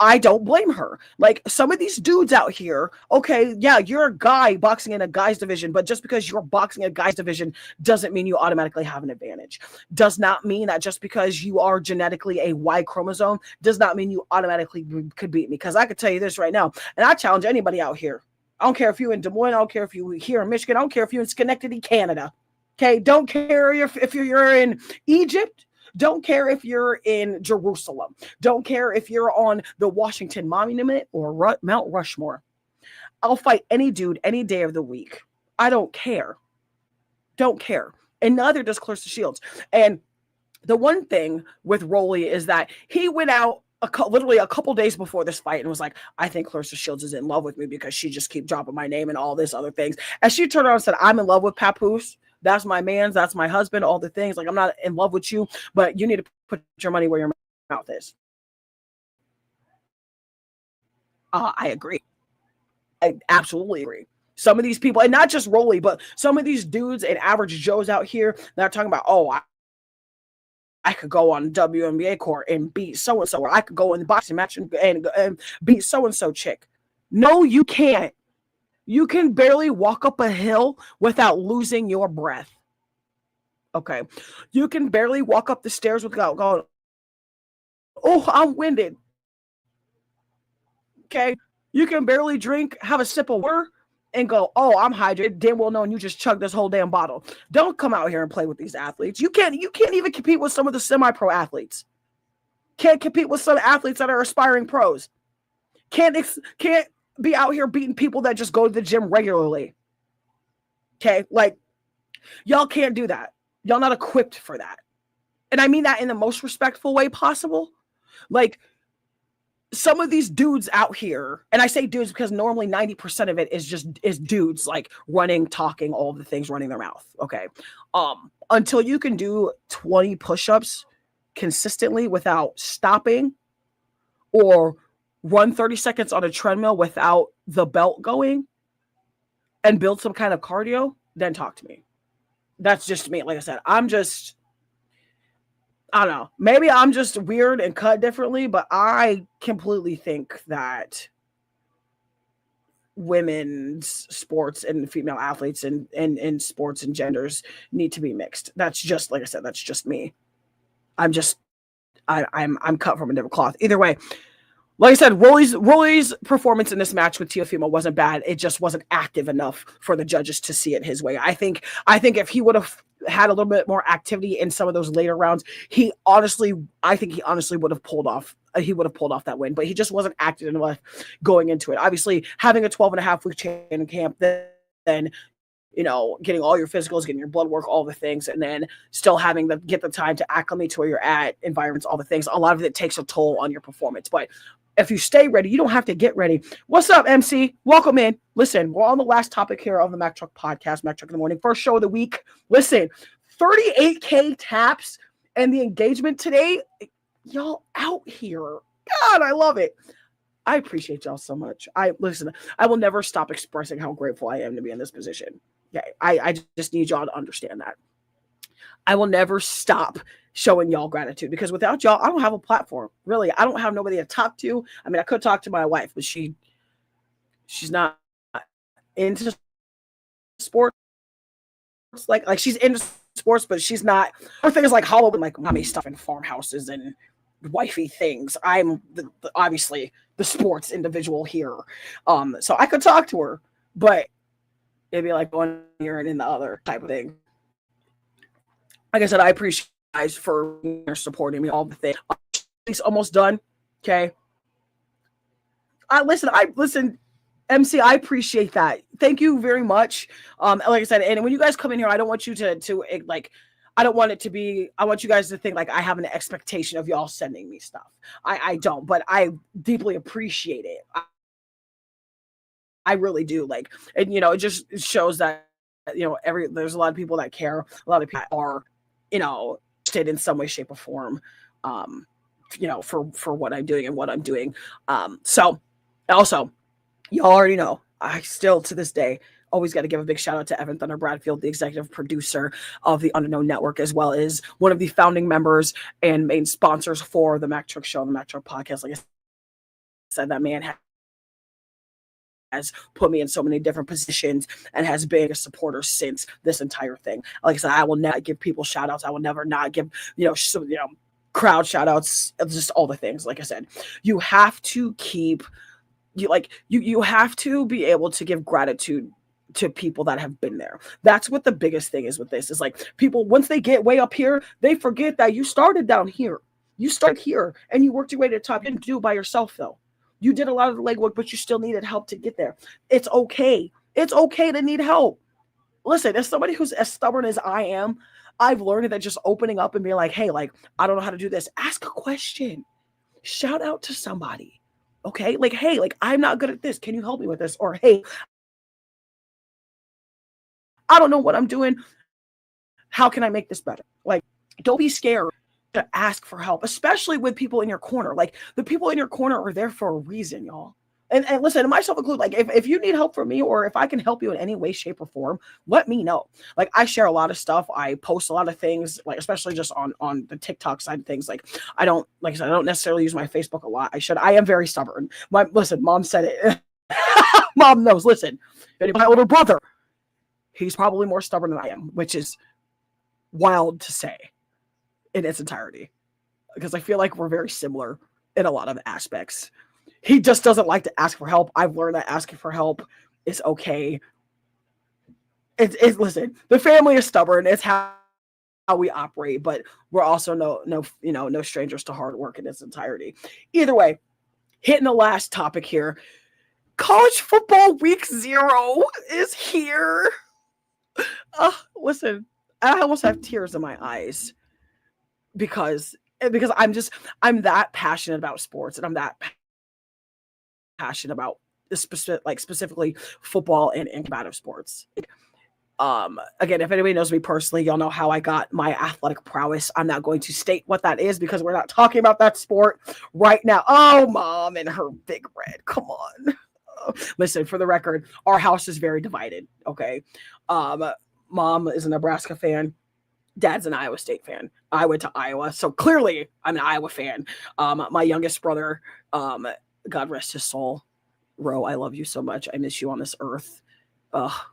I don't blame her. Like, some of these dudes out here, okay, yeah, you're a guy boxing in a guy's division, but just because you're boxing a guy's division doesn't mean you automatically have an advantage. Does not mean that just because you are genetically a Y chromosome does not mean you automatically could beat me. Because I could tell you this right now, and I challenge anybody out here. I don't care if you're in Des Moines, I don't care if you're here in Michigan, I don't care if you're in Schenectady, Canada. Okay, don't care if you're in Egypt. Don't care if you're in Jerusalem. Don't care if you're on the Washington Monument or Mount Rushmore. I'll fight any dude any day of the week. I don't care. Don't care. And neither does Clarissa Shields. And the one thing with Rolly is that he went out literally a couple days before this fight and was like, I think Clarissa Shields is in love with me because she just keep dropping my name and all this other things. And she turned around and said, I'm in love with Papoose. That's my man's. That's my husband. All the things. Like, I'm not in love with you, but you need to put your money where your mouth is. I agree. I absolutely agree. Some of these people, and not just Rolly, but some of these dudes and average Joes out here that are talking about, oh, I could go on WNBA court and beat so-and-so, or I could go in the boxing match and beat so-and-so chick. No, you can't. You can barely walk up a hill without losing your breath. Okay. You can barely walk up the stairs without going, oh, I'm winded. Okay. You can barely drink, have a sip of water, and go, oh, I'm hydrated. Damn well knowing you just chugged this whole damn bottle. Don't come out here and play with these athletes. You can't even compete with some of the semi-pro athletes. Can't compete with some athletes that are aspiring pros. Can't be out here beating people that just go to the gym regularly. Okay? Like, y'all can't do that. Y'all not equipped for that. And I mean that in the most respectful way possible. Like, some of these dudes out here, and I say dudes because normally 90% of it is dudes like running, talking, all of the things, running their mouth. Okay. Until you can do 20 push-ups consistently without stopping, or run 30 seconds on a treadmill without the belt going, and build some kind of cardio, then talk to me. That's just me. Like I said, I don't know. Maybe I'm just weird and cut differently, but I completely think that women's sports and female athletes and sports and genders need to be mixed. That's just, like I said, that's just me. I'm cut from a different cloth. Either way, like I said, Rolly's performance in this match with Teofimo wasn't bad. It just wasn't active enough for the judges to see it his way. I think if he would have had a little bit more activity in some of those later rounds, he honestly would have pulled off. He would have pulled off that win, but he just wasn't active enough going into it. Obviously, having a 12.5-week training camp, then getting all your physicals, getting your blood work, all the things, and then still having to get the time to acclimate to where you're at, environments, all the things. A lot of it takes a toll on your performance, but if you stay ready, you don't have to get ready. What's up, MC? Welcome in. Listen, we're on the last topic here of the Mack Truck podcast, Mack Truck in the Morning. First show of the week. Listen, 38K taps and the engagement today. Y'all out here. God, I love it. I appreciate y'all so much. I will never stop expressing how grateful I am to be in this position. Okay, I just need y'all to understand that. I will never stop showing y'all gratitude, because without y'all, I don't have a platform. Really, I don't have nobody to talk to. I mean, I could talk to my wife, but she's not into sports. Like she's into sports, but she's not. Her thing is like Halloween, like mommy stuff in farmhouses and wifey things. I'm obviously the sports individual here. So I could talk to her, but it'd be like one ear and in the other type of thing. Like I said, I appreciate you guys for supporting me, all the things. It's almost done. Okay. I listen, MC, I appreciate that. Thank you very much. Like I said, and when you guys come in here, I don't want you to like, I don't want it to be, I want you guys to think like I have an expectation of y'all sending me stuff. I don't, but I deeply appreciate it. I really do. Like, and it just shows that, there's a lot of people that care. A lot of people are, interested in some way, shape, or form, for what I'm doing and what I'm doing. So also, you already know, I still to this day always got to give a big shout out to Evan Thunder Bradfield, the executive producer of the Underknown Network, as well as one of the founding members and main sponsors for the Mack Truck Show and the Mack Truck Podcast. Like I said, that man has put me in so many different positions and has been a supporter since this entire thing. Like I said, I will not give people shout outs. I will never not give, crowd shout outs, just all the things. Like I said, you have to keep, you have to be able to give gratitude to people that have been there. That's what the biggest thing is with this, is like people, once they get way up here, they forget that you started down here. You started here and you worked your way to the top. You didn't do it by yourself though. You did a lot of the legwork, but you still needed help to get there. It's okay. It's okay to need help. Listen, as somebody who's as stubborn as I am, I've learned that just opening up and being like, hey, like, I don't know how to do this. Ask a question. Shout out to somebody. Okay? Like, hey, like, I'm not good at this. Can you help me with this? Or, hey, I don't know what I'm doing. How can I make this better? Like, don't be scared to ask for help, especially with people in your corner. Like, the people in your corner are there for a reason, y'all. And listen, myself included, like, if you need help from me, or if I can help you in any way, shape, or form, let me know. Like, I share a lot of stuff. I post a lot of things, like, especially just on the TikTok side of things. Like, I don't necessarily use my Facebook a lot. I am very stubborn. Listen, mom said it. Mom knows, listen, my older brother, he's probably more stubborn than I am, which is wild to say in its entirety, because I feel like we're very similar in a lot of aspects. He just doesn't like to ask for help. I've learned that asking for help is okay. Listen, the family is stubborn. It's how we operate, but we're also no strangers to hard work in its entirety. Either way, hitting the last topic here. College football week 0 is here. Listen, I almost have tears in my eyes because I'm that passionate about sports, and I'm that passionate about specifically football and combative sports. Again, if anybody knows me personally, y'all know how I got my athletic prowess. I'm not going to state what that is because we're not talking about that sport right now. Oh, mom and her big red. Come on. Listen, for the record, our house is very divided. Okay. Mom is a Nebraska fan. Dad's an Iowa State fan. I went to Iowa, so clearly I'm an Iowa fan. My youngest brother, God rest his soul, Ro, I love you so much. I miss you on this earth.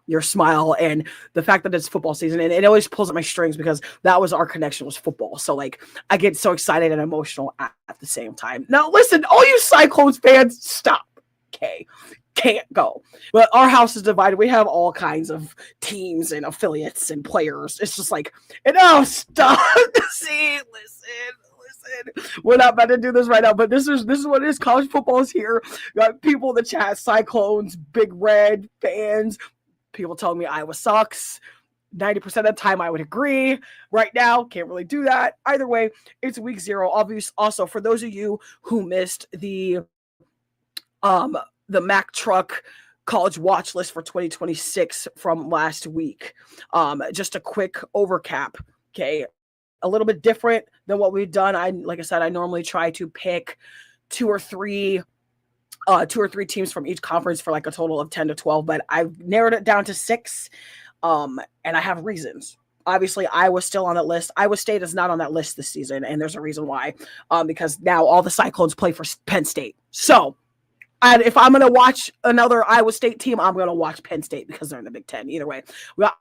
Your smile and the fact that it's football season, and it always pulls at my strings because that was our connection, was football. So like I get so excited and emotional at the same time. Now listen, all you Cyclones fans, stop. Okay. Can't go. But our house is divided. We have all kinds of teams and affiliates and players. It's just like, stop. See, listen. We're not about to do this right now, but this is what it is. College football is here. We got people in the chat, Cyclones, Big Red fans. People telling me Iowa sucks. 90% of the time I would agree. Right now, can't really do that. Either way, it's week 0. Obviously, also for those of you who missed the Mack Truck college watch list for 2026 from last week. Just a quick overcap. Okay. A little bit different than what we've done. Like I said, I normally try to pick two or three teams from each conference for like a total of 10 to 12, but I've narrowed it down to 6. And I have reasons. Obviously, Iowa's still on that list. Iowa State is not on that list this season, and there's a reason why. Because now all the Cyclones play for Penn State. So, and if I'm going to watch another Iowa State team, I'm going to watch Penn State because they're in the Big Ten. Either way, we got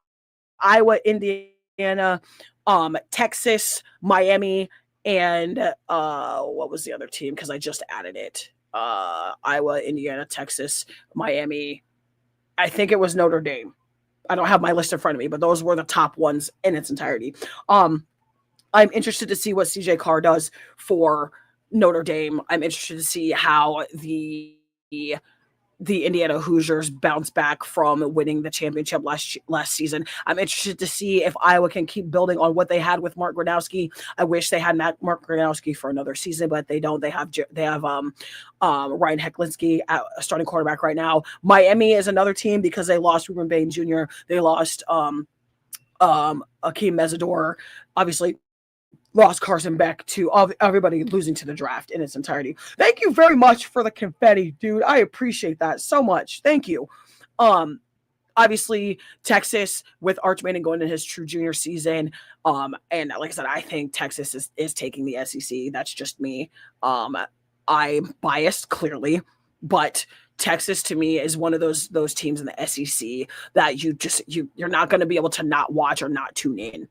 Iowa, Indiana, Texas, Miami, and what was the other team? Because I just added it. Iowa, Indiana, Texas, Miami. I think it was Notre Dame. I don't have my list in front of me, but those were the top ones in its entirety. I'm interested to see what CJ Carr does for Notre Dame. I'm interested to see how the Indiana Hoosiers bounce back from winning the championship last season. I'm interested to see if Iowa can keep building on what they had with Mark Gronowski. I wish they had Mark Gronowski for another season, but they don't. They have Ryan Hecklinski at starting quarterback right now. Miami is another team because they lost Ruben Bain Jr. They lost Akeem Mesidor. Obviously, lost Carson Beck to everybody losing to the draft in its entirety. Thank you very much for the confetti, dude. I appreciate that so much. Thank you. Obviously, Texas with Arch Manning going into his true junior season. And like I said, I think Texas is taking the SEC. That's just me. I'm biased, clearly, but Texas to me is one of those teams in the SEC that you're not going to be able to not watch or not tune in.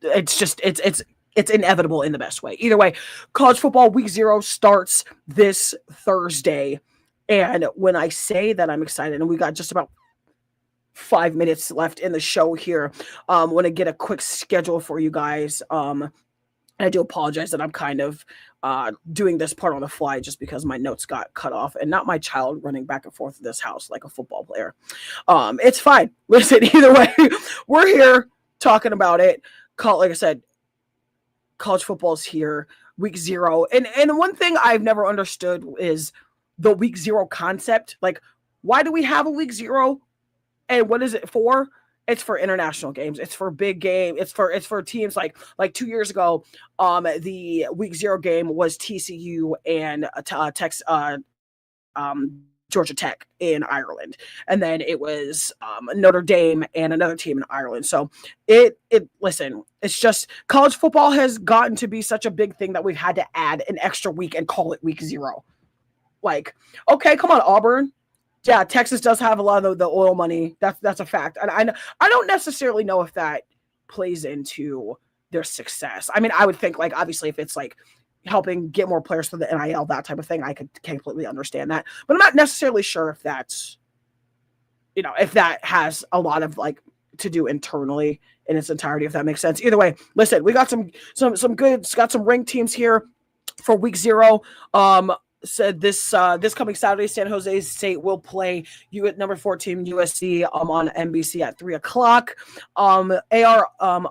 It's just it's inevitable in the best way. Either way, college football week 0 starts this Thursday. And when I say that I'm excited, and we got just about 5 minutes left in the show here. Want to get a quick schedule for you guys. I do apologize that I'm kind of doing this part on the fly just because my notes got cut off and not my child running back and forth in this house like a football player. It's fine. Listen, either way, we're here talking about it. Like I said, college football is here, week 0. And one thing I've never understood is the week 0 concept. Like, why do we have a week 0? And what is it for? It's for international games. It's for big game. It's for teams like 2 years ago. The week 0 game was TCU and Georgia Tech in Ireland, and then it was Notre Dame and another team in Ireland. So listen, it's just college football has gotten to be such a big thing that we've had to add an extra week and call it week 0. Like, okay, come on, Auburn. Yeah, Texas does have a lot of the oil money. That's a fact. And I don't necessarily know if that plays into their success. I mean, I would think, like, obviously if it's like helping get more players for the NIL, that type of thing, I could completely understand that. But I'm not necessarily sure if that's, if that has a lot of like to do internally in its entirety, if that makes sense. Either way, listen, we got some good, got some ranked teams here for week 0. Said this coming Saturday, San Jose State will play you at number 14 USC on NBC at 3:00.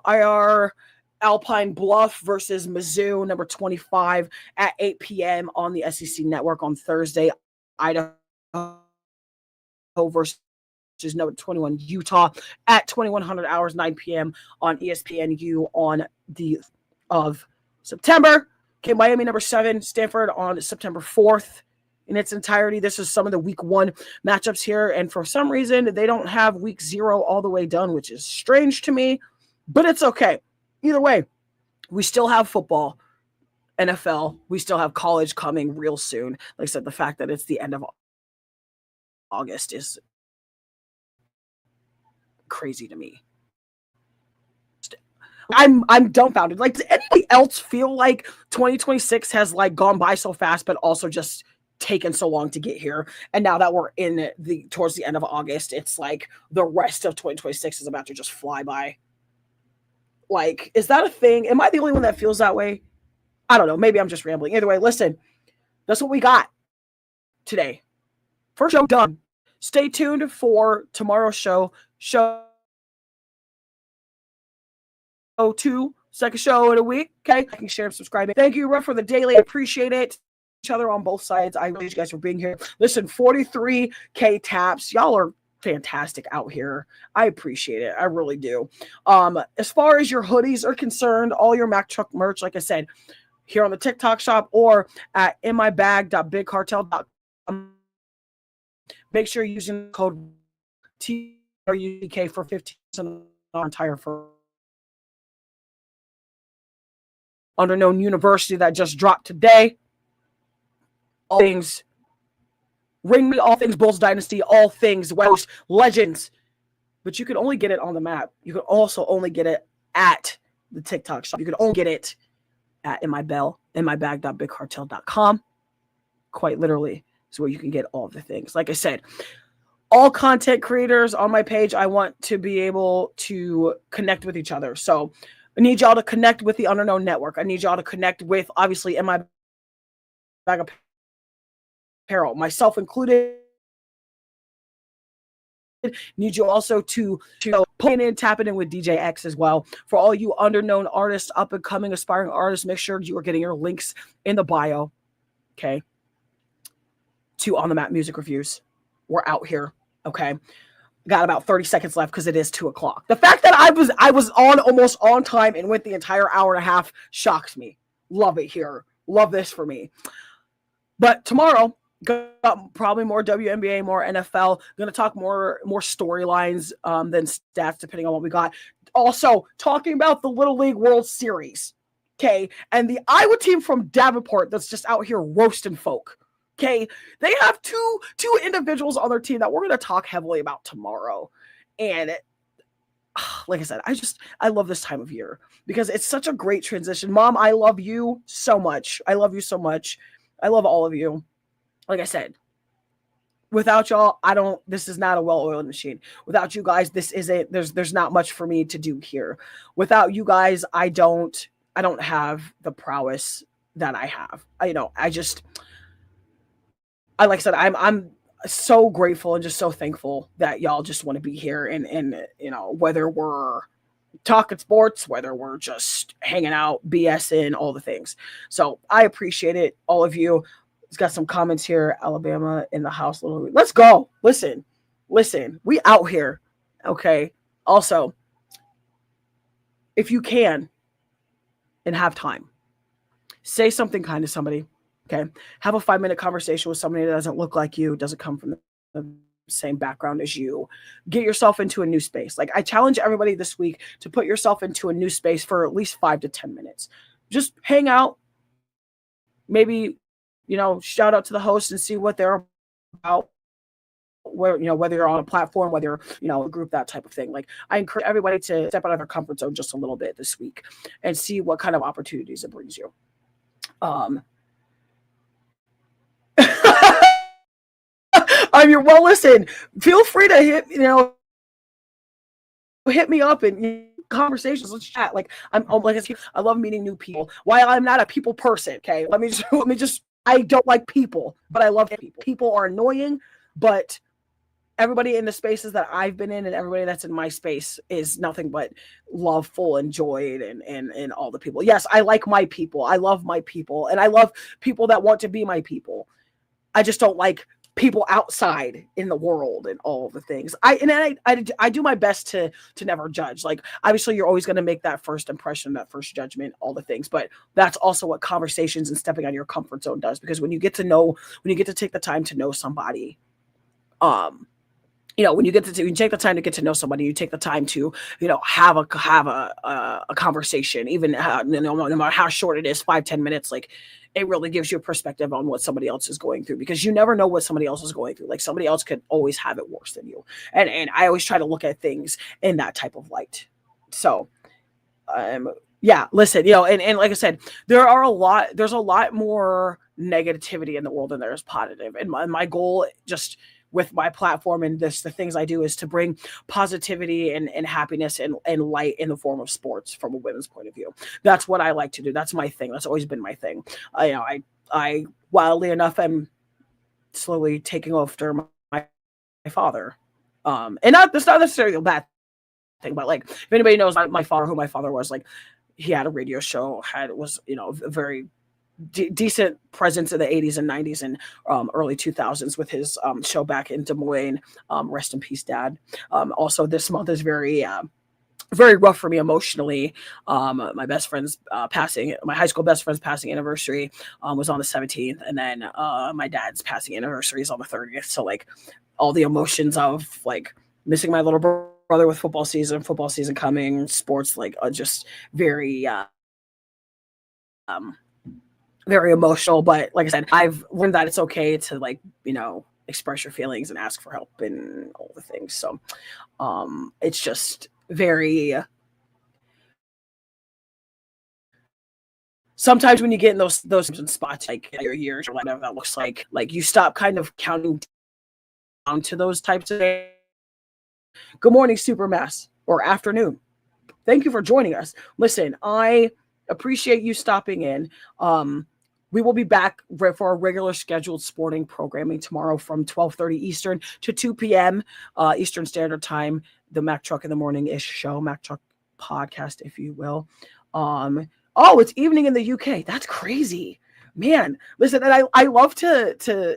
IR Alpine Bluff versus Mizzou, number 25 at 8 p.m. on the SEC Network on Thursday. Idaho versus number 21 Utah at 2100 hours, 9 p.m. on ESPNU on the of September. Okay, Miami number 7, Stanford on September 4th in its entirety. This is some of the week 1 matchups here, and for some reason they don't have week 0 all the way done, which is strange to me, but it's okay. Either way, we still have football, NFL, we still have college coming real soon. Like I said, the fact that it's the end of August is crazy to me. I'm dumbfounded. Like, does anybody else feel like 2026 has like gone by so fast, but also just taken so long to get here? And now that we're in towards the end of August, it's like the rest of 2026 is about to just fly by. Like, is that a thing? Am I the only one that feels that way? I don't know. Maybe I'm just rambling. Either way, listen, that's what we got today. First show done. Stay tuned for tomorrow's show. Show 2, second show in a week. Okay, I can share and subscribe. Thank you, Ruff, for the daily. I appreciate it. Each other on both sides. I really you guys for being here. Listen, 43K taps. Y'all are fantastic out here. I appreciate it. I really do. As far as your hoodies are concerned, all your Mack Truck merch, like I said, here on the TikTok shop or at inmybag.bigcartel.com. Make sure you're using the code TRUK for 15% on our entire firm. Underknown University that just dropped today. All things Ring Me, all things Bulls Dynasty, all things Welsh Legends. But you can only get it on the map. You can also only get it at the TikTok shop. You can only get it at inmybag.bigcartel.com. Quite literally is where you can get all of the things. Like I said, all content creators on my page, I want to be able to connect with each other. So I need y'all to connect with the Underknown Network. I need y'all to connect with, obviously, In My Bag Apparel, myself included. Need you also to put in, tapping in with DJ X as well. For all you underknown artists, up and coming, aspiring artists, make sure you are getting your links in the bio. Okay. To On the Map music reviews. We're out here. Okay. Got about 30 seconds left because it is 2:00. The fact that I was on almost on time and went the entire hour and a half shocks me. Love it here. Love this for me. But tomorrow, got probably more WNBA, more NFL. Going to talk more storylines than stats, depending on what we got. Also, talking about the Little League World Series. Okay. And the Iowa team from Davenport that's just out here roasting folk. Okay, they have two individuals on their team that we're going to talk heavily about tomorrow. And like I said, I love this time of year because it's such a great transition. Mom, I love you so much. I love you so much. I love all of you. Like I said, without y'all, this is not a well-oiled machine. Without you guys, this isn't, there's not much for me to do here. Without you guys, I don't have the prowess that I have. Like I said, I'm so grateful and just so thankful that y'all just want to be here, and whether we're talking sports, whether we're just hanging out, BSing, all the things. So I appreciate it, all of you. He's got some comments here. Alabama in the house. Let's go. Listen. We out here. Okay. Also, if you can and have time, say something kind to somebody. Okay. Have a 5-minute conversation with somebody that doesn't look like you, doesn't come from the same background as you. Get yourself into a new space. Like, I challenge everybody this week to put yourself into a new space for at least 5 to 10 minutes. Just hang out. Maybe, shout out to the host and see what they're about. Whether you're on a platform, whether a group, that type of thing. Like, I encourage everybody to step out of their comfort zone just a little bit this week and see what kind of opportunities it brings you. Listen, feel free to hit me up and conversations. Let's chat. Like, I love meeting new people. While I'm not a people person, okay, let me just I don't like people, but I love people. People are annoying, but everybody in the spaces that I've been in and everybody that's in my space is nothing but loveful and joy and all the people. Yes, I like my people. I love my people, and I love people that want to be my people. I just don't like people outside in the world and all the things. I do my best to never judge. Like, obviously you're always going to make that first impression, that first judgment, all the things, but that's also what conversations and stepping out of your comfort zone does. Because when you get to take the time to know somebody, when you take the time to get to know somebody, you take the time to, have a conversation, even no matter how short it is, 5-10 minutes, like, it really gives you a perspective on what somebody else is going through, because you never know what somebody else is going through. Like, somebody else could always have it worse than you. And I always try to look at things in that type of light. So, yeah, listen, and like I said, there's a lot more negativity in the world than there is positive. And my goal, just with my platform and the things I do, is to bring positivity and happiness and light in the form of sports from a women's point of view. That's what I like to do. That's my thing. That's always been my thing. I wildly enough am slowly taking after my father. That's not necessarily a bad thing, but like, if anybody knows my father, who my father was, like, he had a radio show, was a very decent presence in the 80s and 90s and early 2000s with his show back in Des Moines. Rest in peace, Dad. Also, this month is very rough for me emotionally. My best friend's passing, my high school best friend's passing anniversary was on the 17th, and then my dad's passing anniversary is on the 30th. So, like, all the emotions of, like, missing my little brother with football season coming, sports, like, are just very very emotional. But like I said, I've learned that it's okay to, like, express your feelings and ask for help and all the things. So it's just very, sometimes when you get in those spots, like your years or whatever that looks like you stop kind of counting down to those types of days. Good morning, Supermass, or afternoon. Thank you for joining us. Listen, I appreciate you stopping in. We will be back for our regular scheduled sporting programming tomorrow from 12:30 Eastern to 2 p.m. Eastern Standard Time. The Mack Truck in the Morning-ish show, Mack Truck podcast, if you will. It's evening in the UK. That's crazy, man. Listen, and I love to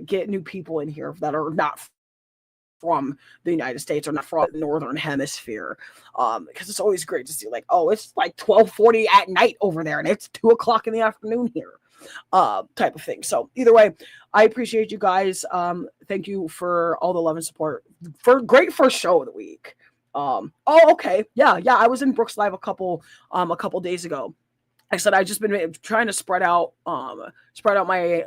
get new people in here that are not from the United States or not from the Northern Hemisphere, because it's always great to see, like, oh, it's like 12:40 at night over there and it's 2:00 in the afternoon here, type of thing. So either way, I appreciate you guys. Thank you for all the love and support for great first show of the week. Okay, yeah, I was in Brooks Live a couple days ago. Like I said, I've just been trying to spread out my,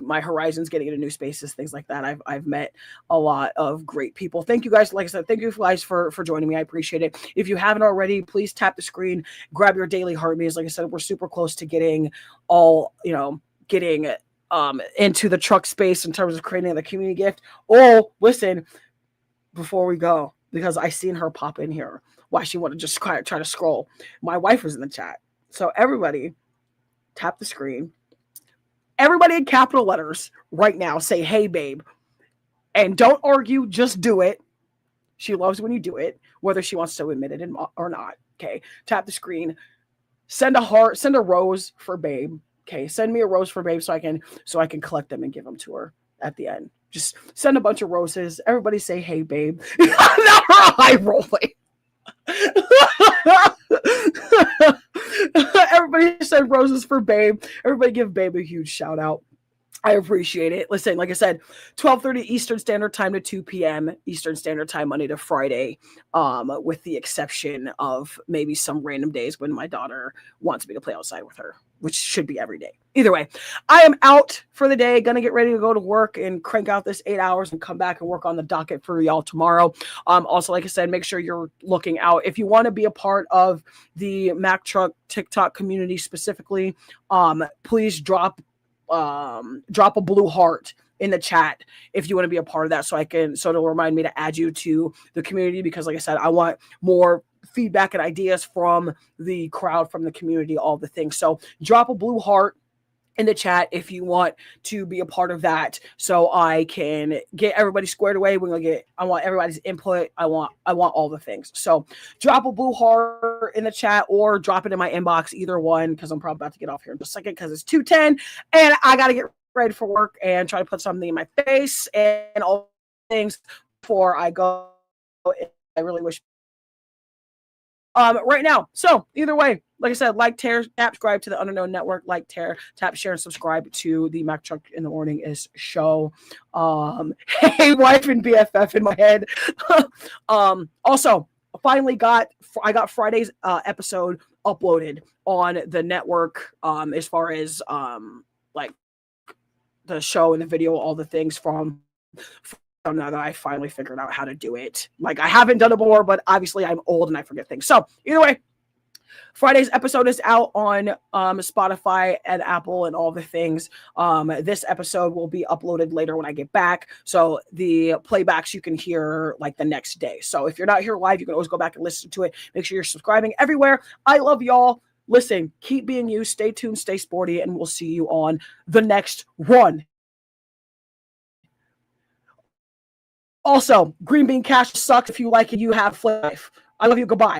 my horizons, getting into new spaces, things like that. I've met a lot of great people. Thank you guys. Like I said, thank you guys for joining me. I appreciate it. If you haven't already, please tap the screen, grab your daily heartbeats. Like I said, we're super close to getting into the truck space in terms of creating the community gift. Oh, listen, before we go, because I seen her pop in here, why she wanted to just try to scroll. My wife was in the chat. So everybody, tap the screen. Everybody in capital letters right now say, "Hey, babe." And don't argue, just do it. She loves when you do it, whether she wants to admit it or not. Okay, tap the screen. Send a heart, send a rose for babe. Okay, send me a rose for babe so I can collect them and give them to her at the end. Just send a bunch of roses. Everybody say, "Hey, babe." Now her eye rolling. Everybody send roses for babe. Everybody give babe a huge shout out. I appreciate it. Listen, like I said, 12:30 Eastern Standard Time to 2 p.m. Eastern Standard Time, Monday to Friday, with the exception of maybe some random days when my daughter wants me to play outside with her, which should be every day. Either way, I am out for the day. Gonna get ready to go to work and crank out this 8 hours and come back and work on the docket for y'all tomorrow. Also, like I said, make sure you're looking out. If you want to be a part of the Mack Truck TikTok community specifically, please drop a blue heart in the chat if you want to be a part of that, so it'll remind me to add you to the community, because like I said, I want more feedback and ideas from the crowd, from the community, all the things. So drop a blue heart in the chat if you want to be a part of that, so I can get everybody squared away. I want everybody's input. I want all the things. So drop a blue heart in the chat or drop it in my inbox, either one, because I'm probably about to get off here in just a second because it's 2:10 and I got to get ready for work and try to put something in my face and all things before I go. I really wish right now. So either way, like I said, like, tap, subscribe to the Underknown Network, like, tap, share, and subscribe to the Mack Truck in the Morning is show. Hey, wife and BFF in my head. Also, I got Friday's episode uploaded on the network, as far as like the show and the video, all the things from now that I finally figured out how to do it. Like, I haven't done it before, but obviously I'm old and I forget things. So either way, Friday's episode is out on Spotify and Apple and all the things. This episode will be uploaded later when I get back. So the playbacks you can hear like the next day. So if you're not here live, you can always go back and listen to it. Make sure you're subscribing everywhere. I love y'all. Listen, keep being you. Stay tuned, stay sporty, and we'll see you on the next one. Also, green bean cash sucks. If you like it, you have life. I love you. Goodbye.